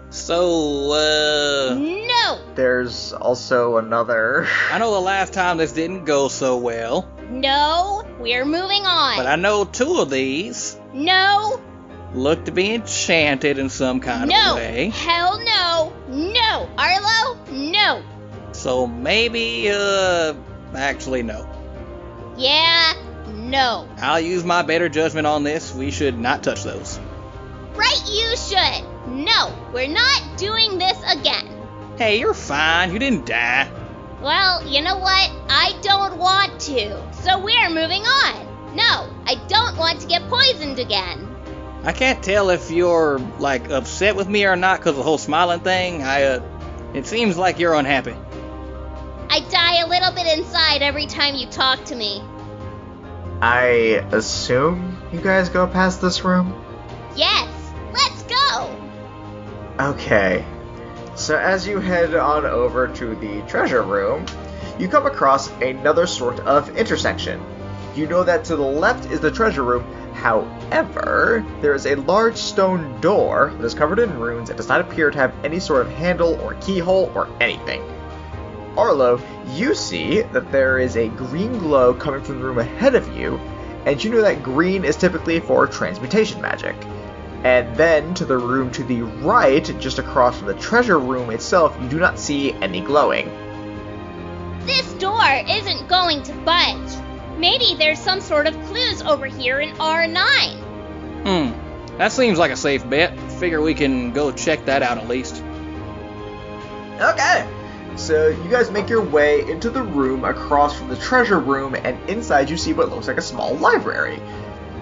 So, no! There's also another... I know the last time this didn't go so well, No, we're moving on. but I know 2 of these No, look to be enchanted in some kind no, of way. hell no, no, Arlo, no. So maybe, actually no. Yeah, no. I'll use my better judgment on this. We should not touch those. Right, you should. No, we're not doing this again. Hey, you're fine. You didn't die. Well, you know what? I don't want to. So we're moving on. No, I don't want to get poisoned again. I can't tell if you're, like, upset with me or not because of the whole smiling thing. It seems like you're unhappy. I die a little bit inside every time you talk to me. I assume you guys go past this room? Yes, let's go. Okay. So as you head on over to the treasure room, you come across another sort of intersection. You know that to the left is the treasure room. However, there is a large stone door that is covered in runes and does not appear to have any sort of handle or keyhole or anything. Arlo, you see that there is a green glow coming from the room ahead of you, and you know that green is typically for transmutation magic. And then to the room to the right, just across from the treasure room itself, you do not see any glowing. This door isn't going to budge. Maybe there's some sort of clues over here in R9. That seems like a safe bet. Figure we can go check that out at least. Okay. So you guys make your way into the room across from the treasure room, and inside you see what looks like a small library.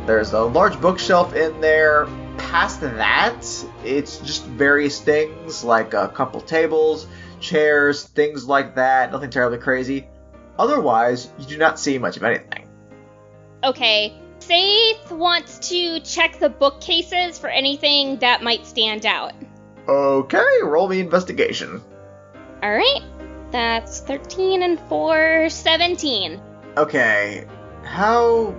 There's a large bookshelf in there. Past that, it's just various things like a couple tables, chairs, things like that. Nothing terribly crazy. Otherwise, you do not see much of anything. Okay, Faith wants to check the bookcases for anything that might stand out. Okay, roll me investigation. Alright, that's 13 and 4, 17. Okay, how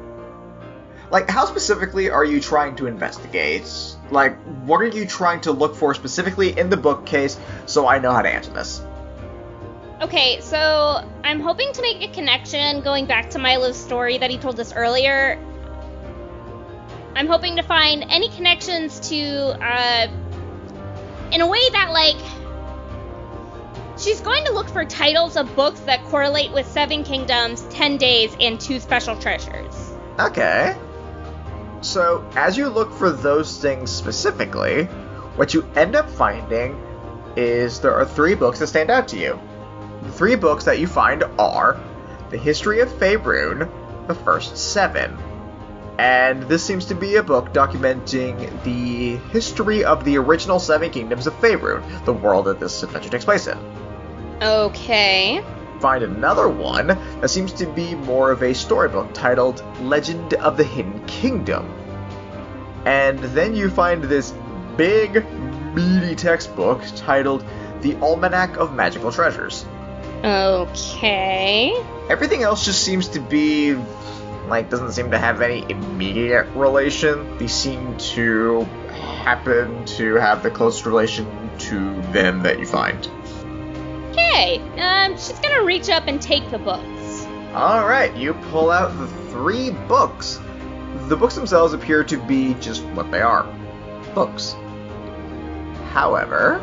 specifically are you trying to investigate? Like, what are you trying to look for specifically in the bookcase so I know how to answer this? Okay, so I'm hoping to make a connection going back to Milo's story that he told us earlier. I'm hoping to find any connections to, in a way that, like, she's going to look for titles of books that correlate with 7 Kingdoms, 10 Days, and 2 Special Treasures. Okay. So, as you look for those things specifically, what you end up finding is there are 3 books that stand out to you. The 3 books that you find are The History of Faerun, The First 7. And this seems to be a book documenting the history of the original 7 Kingdoms of Faerun, the world that this adventure takes place in. Okay. Find another one that seems to be more of a storybook titled Legend of the Hidden Kingdom. And then you find this big, meaty textbook titled The Almanac of Magical Treasures. Okay. Everything else just seems to be, doesn't seem to have any immediate relation. They seem to happen to have the closest relation to them that you find. Okay, she's gonna reach up and take the books. Alright, you pull out the 3 books. The books themselves appear to be just what they are. Books. However,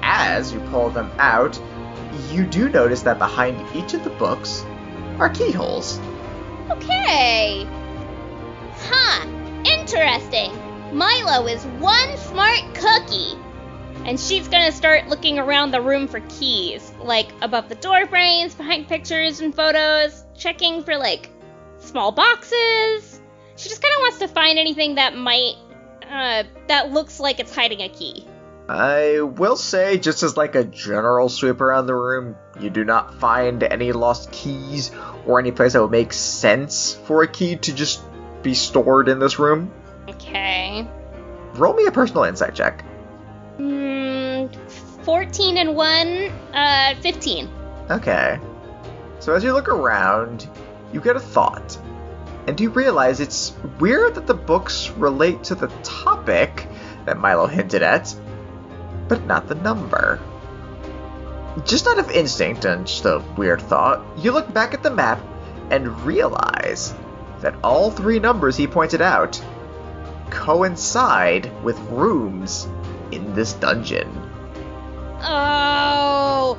as you pull them out, you do notice that behind each of the books are keyholes. Okay. Huh, interesting. Milo is one smart cookie. And she's gonna start looking around the room for keys, above the door frames, behind pictures and photos, checking for, small boxes. She just kind of wants to find anything that that looks like it's hiding a key. I will say, just as a general sweep around the room, you do not find any lost keys or any place that would make sense for a key to just be stored in this room. Okay. Roll me a personal insight check. 14 and 1, 15. Okay. So as you look around, you get a thought. And you realize it's weird that the books relate to the topic that Milo hinted at, but not the number. Just out of instinct and just a weird thought, you look back at the map and realize that all 3 numbers he pointed out coincide with rooms in this dungeon. Oh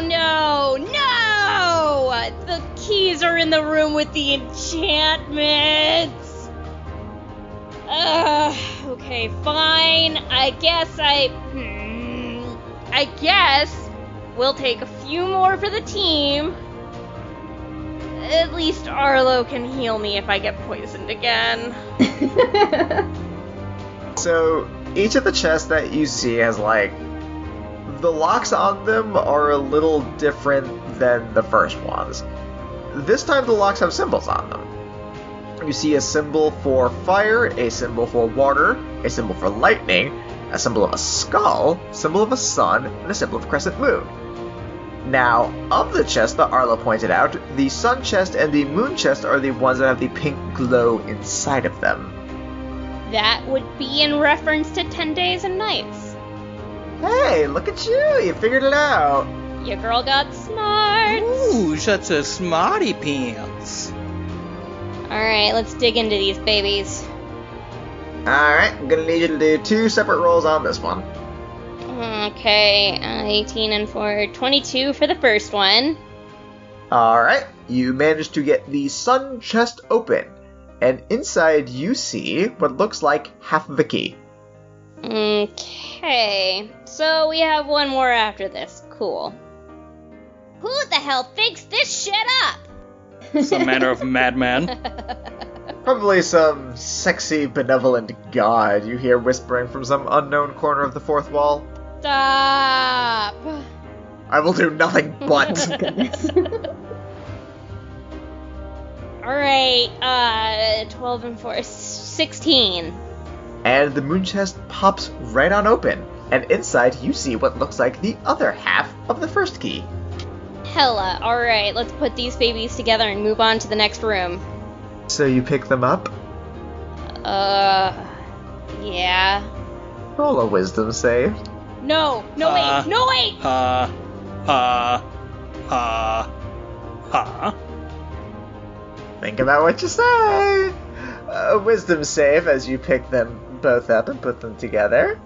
no! The keys are in the room with the enchantments! Okay, fine. I guess we'll take a few more for the team. At least Arlo can heal me if I get poisoned again. So, each of the chests that you see has, the locks on them are a little different than the first ones. This time the locks have symbols on them. You see a symbol for fire, a symbol for water, a symbol for lightning, a symbol of a skull, a symbol of a sun, and a symbol of a crescent moon. Now, of the chests that Arlo pointed out, the sun chest and the moon chest are the ones that have the pink glow inside of them. That would be in reference to 10 Days and Nights. Hey, look at you! You figured it out! Your girl got smart! Ooh, such a smarty pants. Alright, let's dig into these babies. Alright, I'm gonna need you to do 2 separate rolls on this one. Okay, 18 and 4, 22 for the first one. Alright, you managed to get the sun chest open, and inside you see what looks like half of a key. Okay, so we have one more after this. Cool. Who the hell thinks this shit up? Some manner of madman. Probably some sexy, benevolent god you hear whispering from some unknown corner of the 4th wall. Stop! I will do nothing but. Oh, goodness. Alright, 12 and 4, 16. And the moon chest pops right on open, and inside you see what looks like the other half of the first key. Hella, alright, let's put these babies together and move on to the next room. So you pick them up? Yeah. Roll a wisdom save. No, wait! Ha. Think about what you say. A wisdom save as you pick them both up and put them together.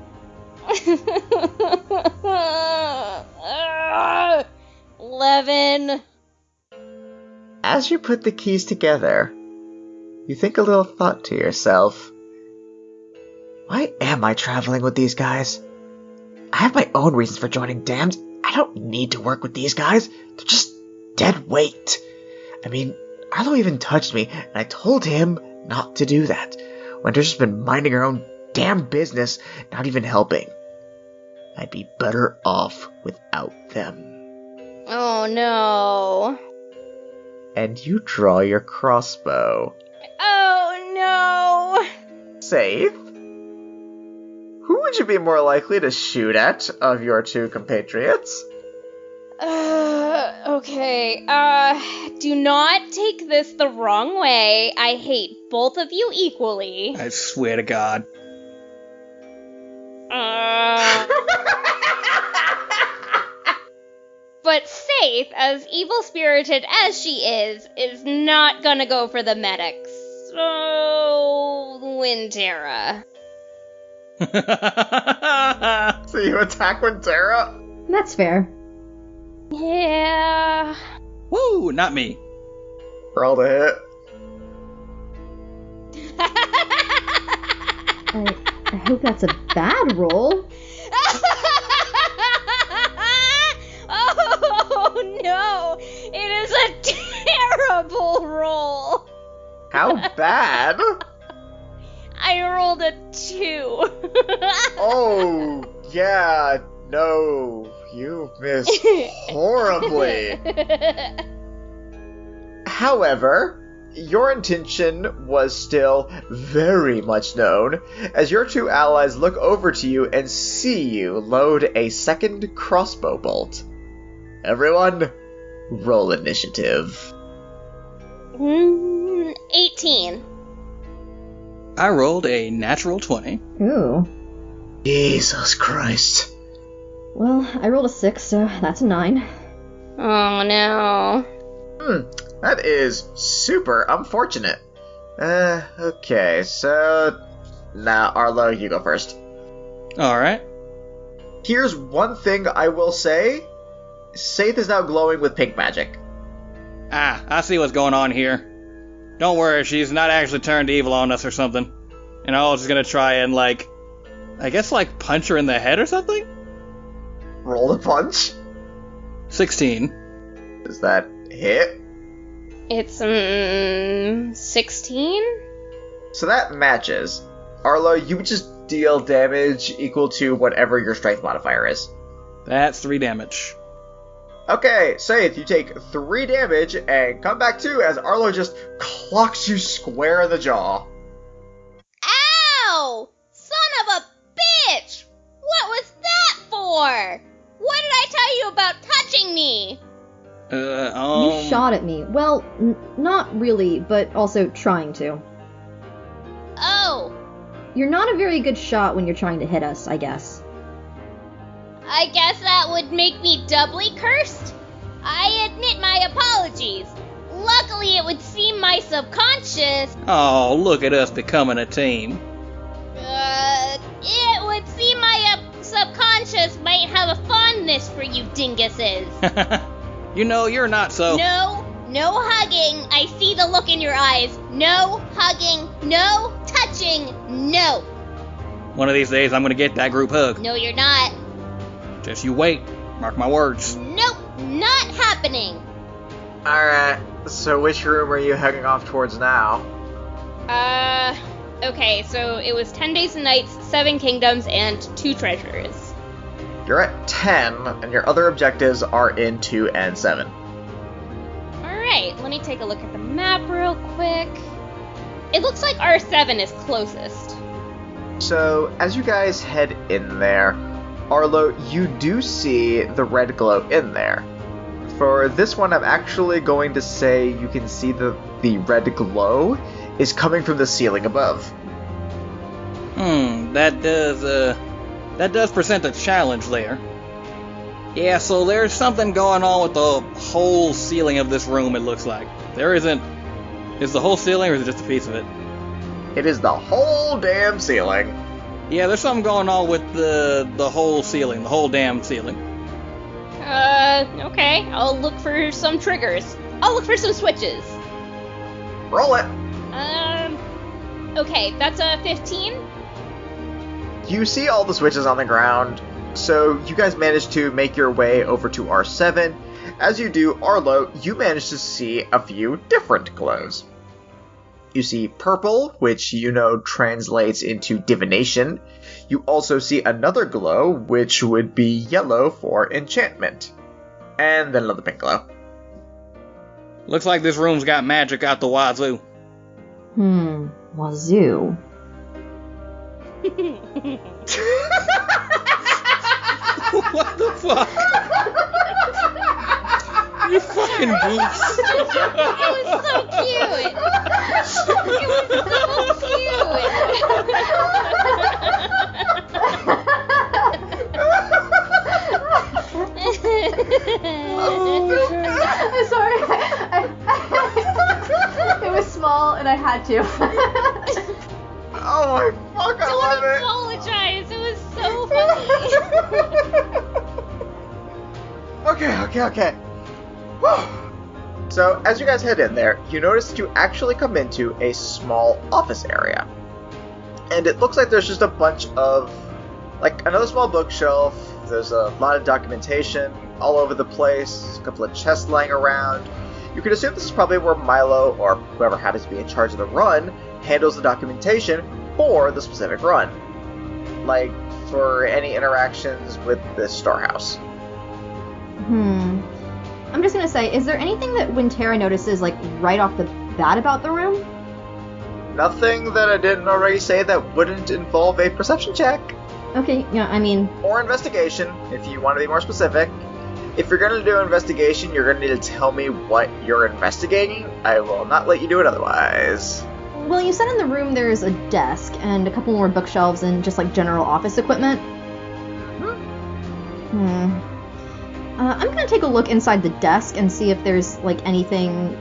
11. As you put the keys together, you think a little thought to yourself. Why am I traveling with these guys? I have my own reasons for joining Damned. I don't need to work with these guys. They're just dead weight. I mean, Arlo even touched me, and I told him not to do that. Winter's just been minding her own damn business, not even helping. I'd be better off without them. Oh no. And you draw your crossbow. Oh no. Safe. who would you be more likely to shoot at of your two compatriots? Okay. Do not take this the wrong way. I hate both of you equally. I swear to God. But Faith, as evil-spirited as she is not gonna go for the medics. So, Wintera. So you attack Wintera? That's fair. Yeah. Woo, not me. Roll to hit. I hope that's a bad roll. Oh no! It is a terrible roll! How bad? I rolled a 2. Oh, yeah, no. You missed horribly. However, your intention was still very much known, as your two allies look over to you and see you load a second crossbow bolt. Everyone, roll initiative. 18. I rolled a natural 20. Ooh. Jesus Christ. Well, I rolled a 6, so that's a 9. Oh no. That is super unfortunate. Okay, so... Now, Arlo, you go first. Alright. Here's one thing I will say. Saith is now glowing with pink magic. Ah, I see what's going on here. Don't worry, she's not actually turned evil on us or something. And I was just gonna try and, I guess, punch her in the head or something? Roll the punch. 16. Does that hit? It's 16? So that matches. Arlo, you would just deal damage equal to whatever your strength modifier is. That's 3 damage. Okay, Saith, you take 3 damage and come back 2 as Arlo just clocks you square in the jaw. Ow! Son of a bitch! What was that for? What did I tell you about touching me? You shot at me. Well, not really, but also trying to. Oh, You're not a very good shot when you're trying to hit us, I guess. I guess that would make me doubly cursed? I admit my apologies. Luckily, it would seem my subconscious... Oh, look at us becoming a team. It would seem my subconscious might have a fondness for you dinguses. You know, you're not so... No hugging. I see the look in your eyes. No hugging, no touching, no. One of these days, I'm gonna get that group hug. No, you're not. Just you wait. Mark my words. Nope, not happening. Alright, so which room are you heading off towards now? Okay, so it was 10 days and nights, 7 kingdoms, and 2 treasures. You're at 10, and your other objectives are in 2 and 7. Alright, let me take a look at the map real quick. It looks like R7 is closest. So, as you guys head in there, Arlo, you do see the red glow in there. For this one, I'm actually going to say you can see the red glow is coming from the ceiling above. That does present a challenge there. Yeah, so there's something going on with the whole ceiling of this room, it looks like. There isn't... Is the whole ceiling, or is it just a piece of it? It is the whole damn ceiling. Yeah, there's something going on with the whole ceiling, the whole damn ceiling. Okay, I'll look for some triggers. I'll look for some switches. Roll it. Okay, that's a 15. You see all the switches on the ground, so you guys manage to make your way over to R7. As you do, Arlo, you manage to see a few different glows. You see purple, which you know translates into divination. You also see another glow, which would be yellow for enchantment. And then another pink glow. Looks like this room's got magic out the wazoo. Wazoo. What the fuck? You fucking goofs. It was so cute. It was so I'm sorry. It was small and I had to. Oh my fuck, I love Don't it! apologize. It was so funny. Okay. Whew. So, as you guys head in there, you notice that you actually come into a small office area. And it looks like there's just a bunch of, like, another small bookshelf. There's a lot of documentation all over the place, a couple of chests lying around. You could assume this is probably where Milo, or whoever happens to be in charge of the run, handles the documentation for the specific run. Like, for any interactions with the storehouse. I'm just gonna say, is there anything that Wintera notices, like, right off the bat about the room? Nothing that I didn't already say that wouldn't involve a perception check. Okay, yeah, I mean... Or investigation, if you want to be more specific. If you're going to do investigation, you're going to need to tell me what you're investigating. I will not let you do it otherwise. Well, you said in the room there's a desk and a couple more bookshelves and just, like, general office equipment. I'm gonna take a look inside the desk and see if there's, like, anything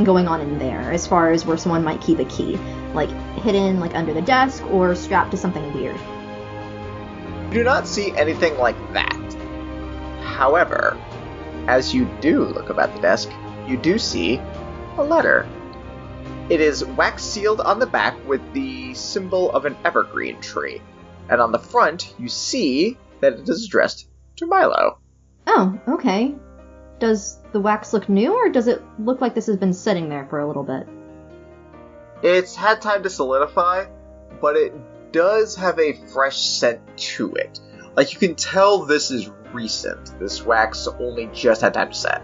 going on in there as far as where someone might keep a key. Like, hidden, like, under the desk or strapped to something weird. You do not see anything like that. However, as you do look about the desk, you do see a letter. It is wax sealed on the back with the symbol of an evergreen tree. And on the front, you see that it is addressed to Milo. Oh, okay. Does the wax look new, or does it look like this has been sitting there for a little bit? It's had time to solidify, but it does have a fresh scent to it. Like, you can tell this is recent. This wax only just had time to set.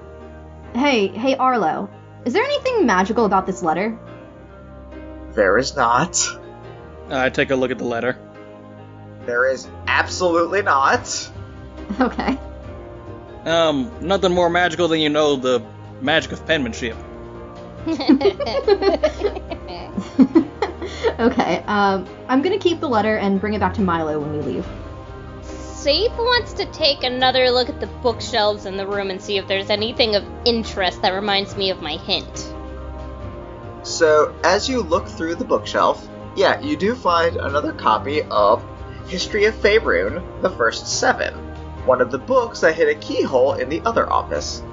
Hey, Arlo. Is there anything magical about this letter? There is not. I take a look at the letter. There is absolutely not. Okay. Nothing more magical than, the magic of penmanship. Okay, I'm gonna keep the letter and bring it back to Milo when we leave. Safe wants to take another look at the bookshelves in the room and see if there's anything of interest that reminds me of my hint. So, as you look through the bookshelf, yeah, you do find another copy of History of Faerun, the First Seven, one of the books that hit a keyhole in the other office.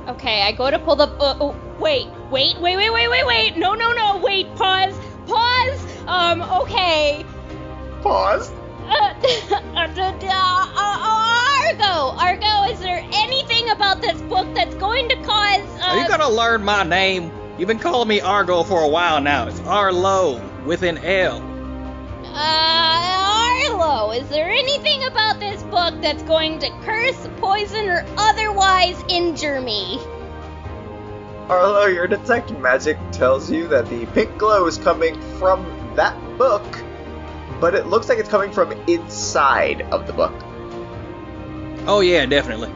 Okay, I go to pull the book. Oh, wait. No. Wait, pause. Okay. Pause. Argo, is there anything about this book that's going to cause, Are you gonna learn my name? You've been calling me Argo for a while now. It's Arlo, with an L. Arlo, is there anything about this book that's going to curse, poison, or otherwise injure me? Arlo, your detect magic tells you that the pink glow is coming from that book, but it looks like it's coming from inside of the book. Oh yeah, definitely.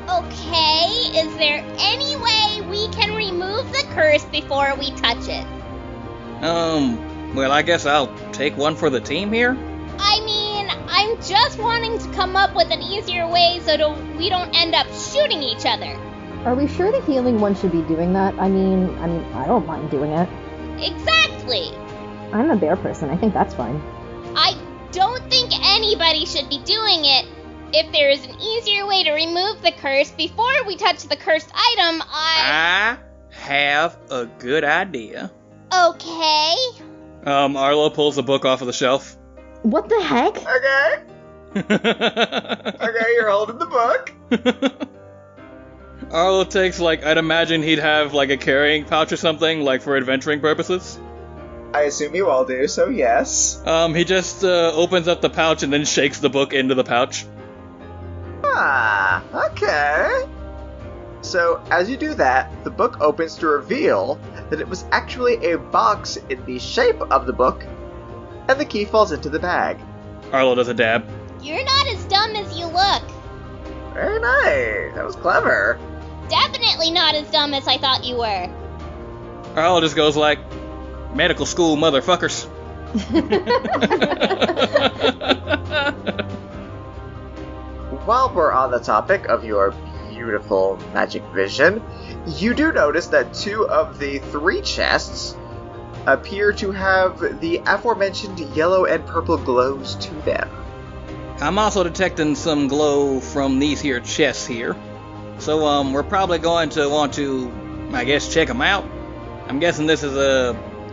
Okay, is there any way we can remove the curse before we touch it? Well, I guess I'll take one for the team here. I mean, I'm just wanting to come up with an easier way so we don't end up shooting each other. Are we sure the healing one should be doing that? I mean, I don't mind doing it. Exactly. I'm a bear person. I think that's fine. I don't think anybody should be doing it. If there is an easier way to remove the curse before we touch the cursed item, I have a good idea. Okay. Arlo pulls the book off of the shelf. What the heck? Okay. Okay, you're holding the book. Arlo takes, I'd imagine he'd have, a carrying pouch or something, for adventuring purposes. I assume you all do, so yes. He just opens up the pouch and then shakes the book into the pouch. Ah, okay. So, as you do that, the book opens to reveal that it was actually a box in the shape of the book, and the key falls into the bag. Arlo does a dab. You're not as dumb as you look. Very nice. That was clever. Definitely not as dumb as I thought you were. Arlo just goes like, medical school motherfuckers. While we're on the topic of your beautiful magic vision, you do notice that 2 of the 3 chests appear to have the aforementioned yellow and purple glows to them. I'm also detecting some glow from these here chests here. So, we're probably going to want to, I guess, check them out. I'm guessing this is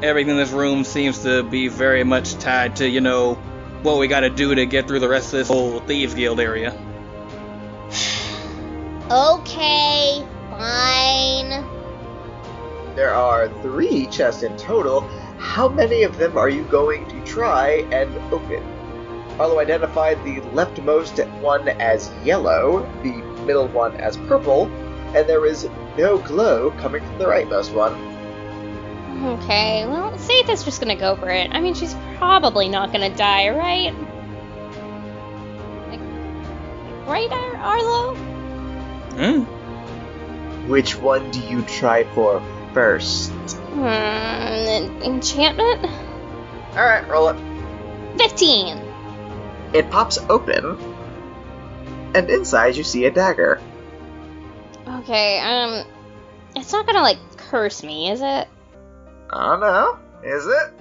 everything in this room seems to be very much tied to, you know, what we gotta do to get through the rest of this whole Thieves Guild area. Okay, fine. There are 3 chests in total. How many of them are you going to try and open? Arlo identified the leftmost one as yellow, the middle one as purple, and there is no glow coming from the rightmost one. Okay, well, Saith is just gonna go for it. I mean, she's probably not gonna die, right? Right, Arlo? Which one do you try for first? Enchantment? Alright, roll it. 15! It pops open, and inside you see a dagger. Okay, it's not gonna, curse me, is it? I don't know. Is it?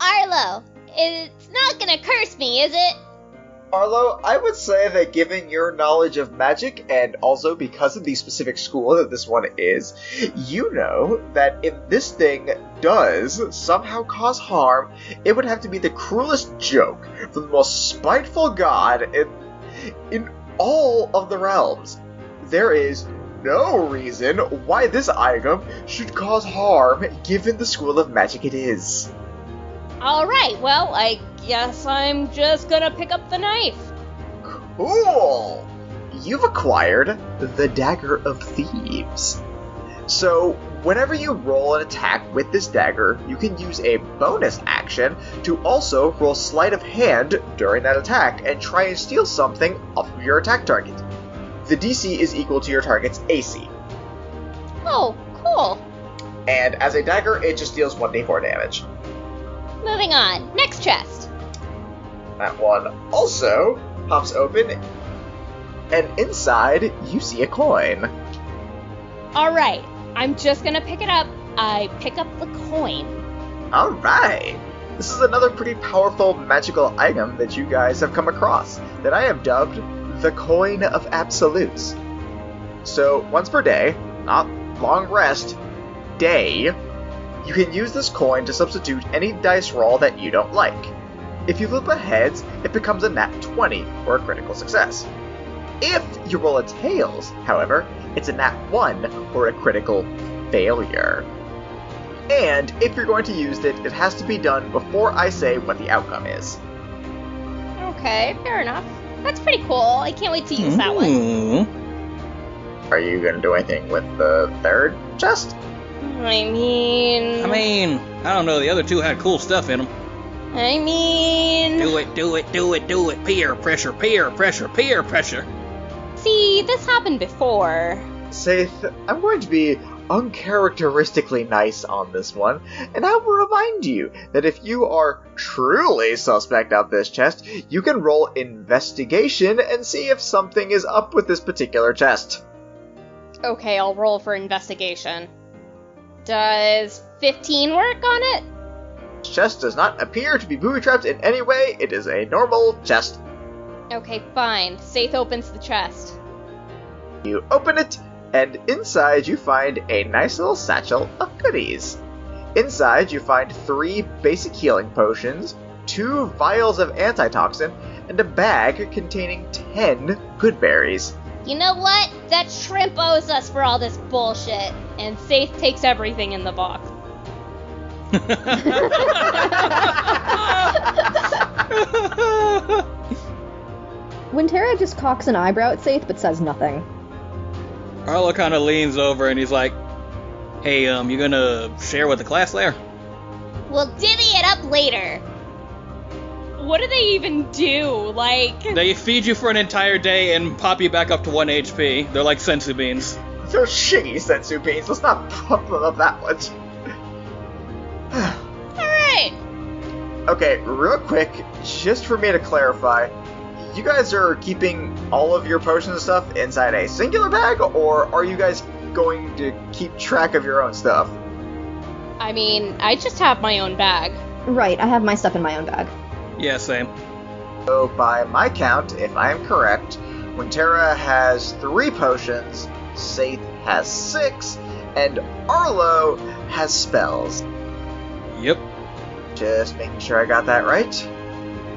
Arlo, it's not gonna curse me, is it? Arlo, I would say that given your knowledge of magic, and also because of the specific school that this one is, you know that if this thing does somehow cause harm, it would have to be the cruelest joke from the most spiteful god in all of the realms. There is no reason why this item should cause harm given the school of magic it is. Alright, well, I guess I'm just gonna pick up the knife. Cool! You've acquired the Dagger of Thieves. So, whenever you roll an attack with this dagger, you can use a bonus action to also roll sleight of hand during that attack and try and steal something off of your attack target. The DC is equal to your target's AC. Oh, cool. And as a dagger, it just deals 1d4 damage. Moving on. Next chest. That one also pops open, and inside you see a coin. Alright, I'm just gonna pick it up. I pick up the coin. Alright! This is another pretty powerful magical item that you guys have come across, that I have dubbed the Coin of Absolutes. So, once per day, not long rest, day, you can use this coin to substitute any dice roll that you don't like. If you flip a heads, it becomes a nat 20, or a critical success. If you roll a tails, however, it's a nat 1, or a critical failure. And if you're going to use it, it has to be done before I say what the outcome is. Okay, fair enough. That's pretty cool. I can't wait to use that one. Are you going to do anything with the 3rd chest? I mean, I don't know. The other 2 had cool stuff in them. Do it. Peer pressure, peer pressure, peer pressure. See, this happened before. Saith, I'm going to be uncharacteristically nice on this one, and I will remind you that if you are truly suspect of this chest, you can roll investigation and see if something is up with this particular chest. Okay, I'll roll for investigation. Does 15 work on it? Chest does not appear to be booby-trapped in any way. It is a normal chest. Okay, fine. Saith opens the chest. You open it, and inside you find a nice little satchel of goodies. Inside you find 3 basic healing potions, 2 vials of antitoxin, and a bag containing 10 good berries. You know what? That shrimp owes us for all this bullshit. And Saith takes everything in the box. Wintera just cocks an eyebrow at Saith but says nothing. Arlo kind of leans over and he's like, hey, you gonna share with the class there? We'll divvy it up later. What do they even do? Like... They feed you for an entire day and pop you back up to 1 HP. They're like sensu beans. They're shitty sensu beans. Let's not pump them up that much. Alright. Okay, real quick, just for me to clarify, you guys are keeping all of your potions and stuff inside a singular bag, or are you guys going to keep track of your own stuff? I mean, I just have my own bag. Right, I have my stuff in my own bag. Yeah, same. So, by my count, if I am correct, Winterra has 3 potions, Saith has 6, and Arlo has spells. Yep. Just making sure I got that right.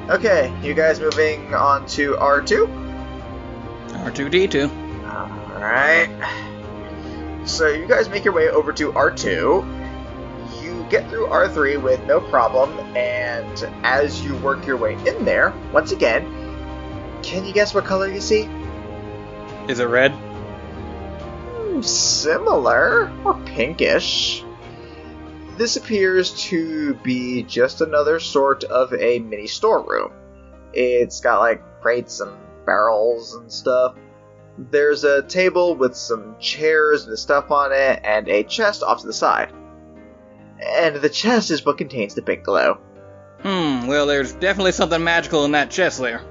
Okay, you guys moving on to R2? R2-D2. Alright. So you guys make your way over to R2. You get through R3 with no problem, and as you work your way in there, once again, can you guess what color you see? Is it red? Similar, or pinkish. This appears to be just another sort of a mini storeroom. It's got like crates and barrels and stuff. There's a table with some chairs and stuff on it, and a chest off to the side. And the chest is what contains the big glow. Well, there's definitely something magical in that chest there.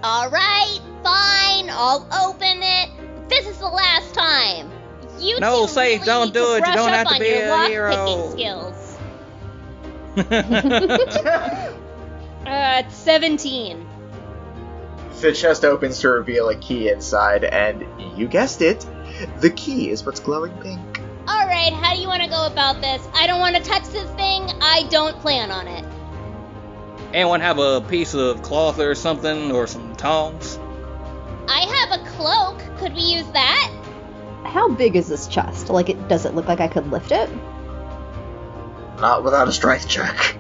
Alright, fine, I'll open it. This is the last time. You No, two Saith, really don't need do to it. You brush don't up have to on be your a lock-picking hero. skills. 17. The chest opens to reveal a key inside, and you guessed it, the key is what's glowing pink. Alright, how do you want to go about this? I don't want to touch this thing. I don't plan on it. Anyone have a piece of cloth or something, or some tongs? I have a cloak. Could we use that? How big is this chest? Like, does it look like I could lift it? Not without a strength check.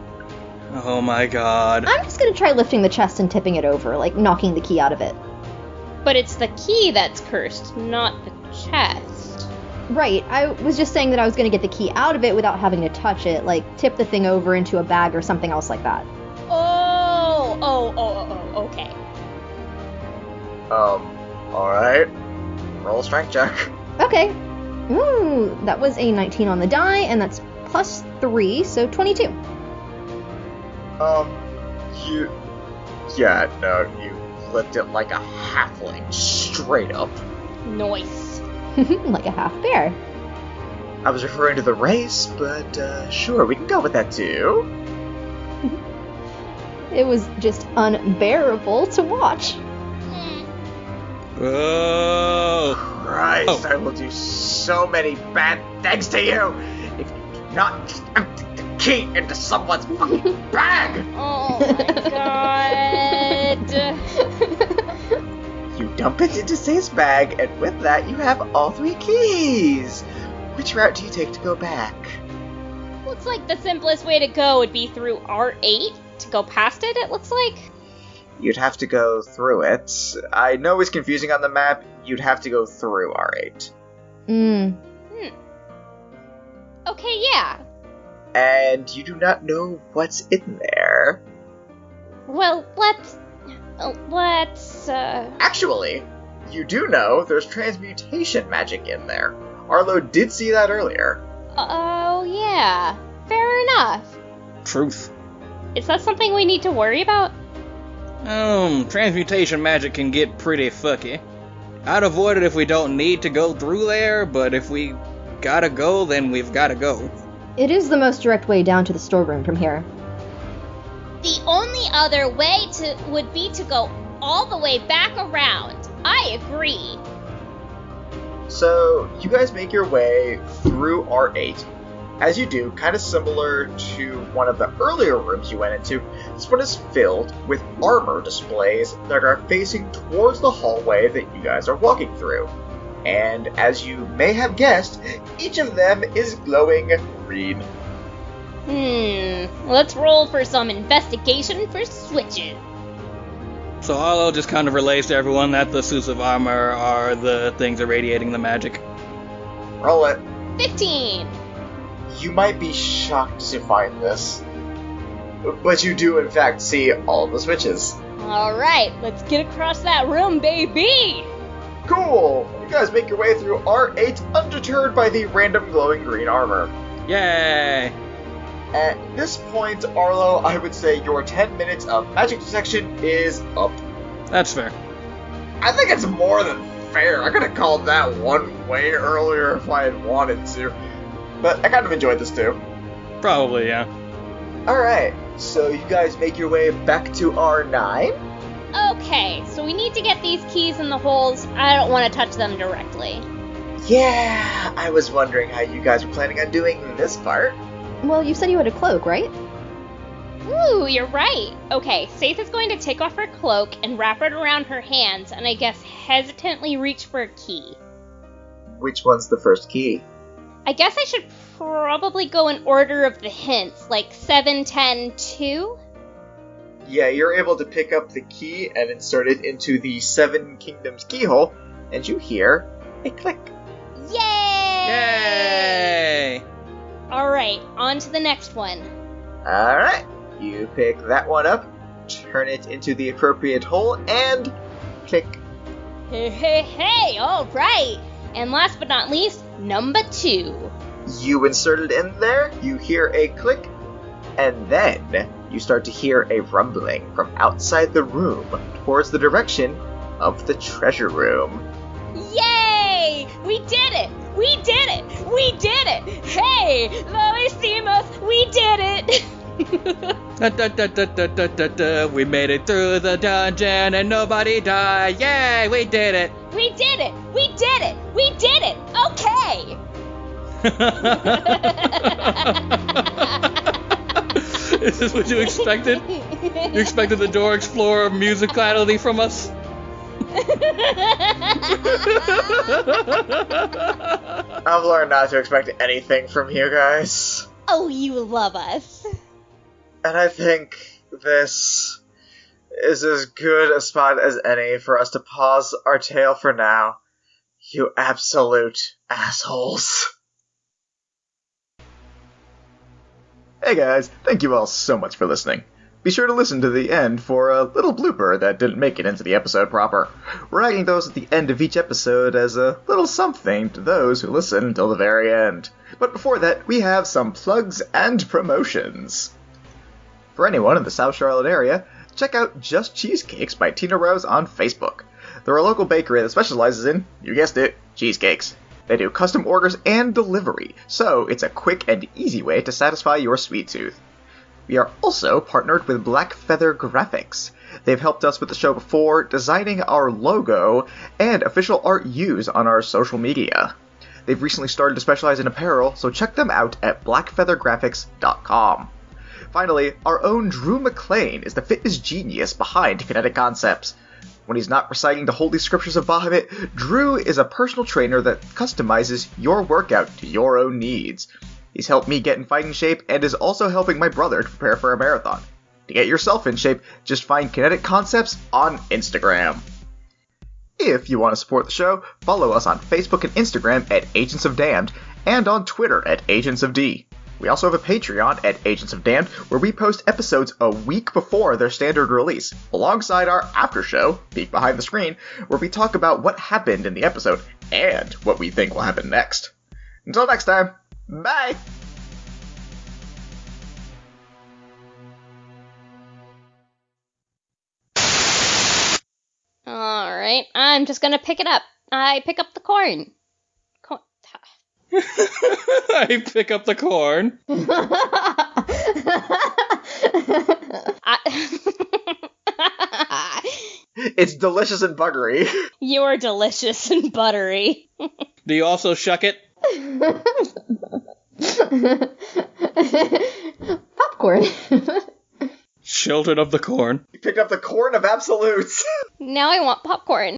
Oh my god. I'm just gonna try lifting the chest and tipping it over, like knocking the key out of it. But it's the key that's cursed, not the chest. Right, I was just saying that I was gonna get the key out of it without having to touch it, like tip the thing over into a bag or something else like that. Okay. Alright. Roll a strength check. Okay. Ooh, that was a 19 on the die, and that's plus 3, so 22. You lift it like a halfling, straight up. Nice. Like a half bear. I was referring to the race, but, sure, we can go with that too. It was just unbearable to watch. Oh. Christ, I will do so many bad things to you if you do not empty the key into someone's fucking bag! Oh my god. You dump it into Saith's bag, and with that, you have all 3 keys! Which route do you take to go back? Looks like the simplest way to go would be through R8 to go past it, it looks like. You'd have to go through it. I know it's confusing on the map. You'd have to go through R8. Okay, yeah. And you do not know what's in there. Well, let's... Actually, you do know there's transmutation magic in there. Arlo did see that earlier. Oh, yeah. Fair enough. Truth. Is that something we need to worry about? Transmutation magic can get pretty fucky. I'd avoid it if we don't need to go through there, but if we gotta go, then we've gotta go. It is the most direct way down to the storeroom from here. The only other way would be to go all the way back around. I agree. So, you guys make your way through R8. As you do, kind of similar to one of the earlier rooms you went into, this one is filled with armor displays that are facing towards the hallway that you guys are walking through. And as you may have guessed, each of them is glowing green. Let's roll for some investigation for switches. So Arlo just kind of relays to everyone that the suits of armor are the things irradiating the magic. Roll it. 15. You might be shocked to find this. but you do in fact see all of the switches. Alright, let's get across that room, baby! Cool! You guys make your way through R8 undeterred by the random glowing green armor. Yay! At this point, Arlo, I would say your 10 minutes of magic detection is up. That's fair. I think it's more than fair. I could have called that one way earlier if I had wanted to. But I kind of enjoyed this too. Probably, yeah. Alright, so you guys make your way back to R9. Okay, so we need to get these keys in the holes. I don't want to touch them directly. Yeah, I was wondering how you guys were planning on doing this part. Well, you said you had a cloak, right? Ooh, you're right. Okay, Faith is going to take off her cloak and wrap it around her hands, and I guess hesitantly reach for a key. Which one's the first key? I guess I should probably go in order of the hints, like 7, 10, 2? Yeah, you're able to pick up the key and insert it into the Seven Kingdoms keyhole, and you hear a click. Yay! Yay! Alright, on to the next one. Alright, you pick that one up, turn it into the appropriate hole, and click. Hey, alright! And last but not least, number 2. You insert it in there, you hear a click, and then you start to hear a rumbling from outside the room towards the direction of the treasure room. Yay! We did it! We did it! We did it! Hey! Lo hicimos! We did it! We made it through the dungeon and nobody died. Yay! We did it! We did it! We did it! We did it! Okay! Is this what you expected? You expected the Door Explorer musicality from us? I've learned not to expect anything from you guys. Oh, you love us. And I think this is as good a spot as any for us to pause our tale for now. You absolute assholes. Hey guys, thank you all so much for listening. Be sure to listen to the end for a little blooper that didn't make it into the episode proper. We're adding those at the end of each episode as a little something to those who listen until the very end. But before that, we have some plugs and promotions. For anyone in the South Charlotte area, check out Just Cheesecakes by Tina Rose on Facebook. They're a local bakery that specializes in, you guessed it, cheesecakes. They do custom orders and delivery, so it's a quick and easy way to satisfy your sweet tooth. We are also partnered with Black Feather Graphics. They've helped us with the show before, designing our logo and official art used on our social media. They've recently started to specialize in apparel, so check them out at blackfeathergraphics.com. Finally, our own Drew McLean is the fitness genius behind Kinetic Concepts. When he's not reciting the holy scriptures of Bahamut, Drew is a personal trainer that customizes your workout to your own needs. He's helped me get in fighting shape and is also helping my brother to prepare for a marathon. To get yourself in shape, just find Kinetic Concepts on Instagram. If you want to support the show, follow us on Facebook and Instagram at Agents of Damned, and on Twitter at Agents of D. We also have a Patreon at Agents of Damned, where we post episodes a week before their standard release, alongside our after show, Peek Behind the Screen, where we talk about what happened in the episode and what we think will happen next. Until next time, bye! Alright, I'm just gonna pick it up. I pick up the corn. I pick up the corn. It's delicious and buttery. You're delicious and buttery. Do you also shuck it? Popcorn. Children of the corn. You picked up the corn of absolutes. Now I want popcorn.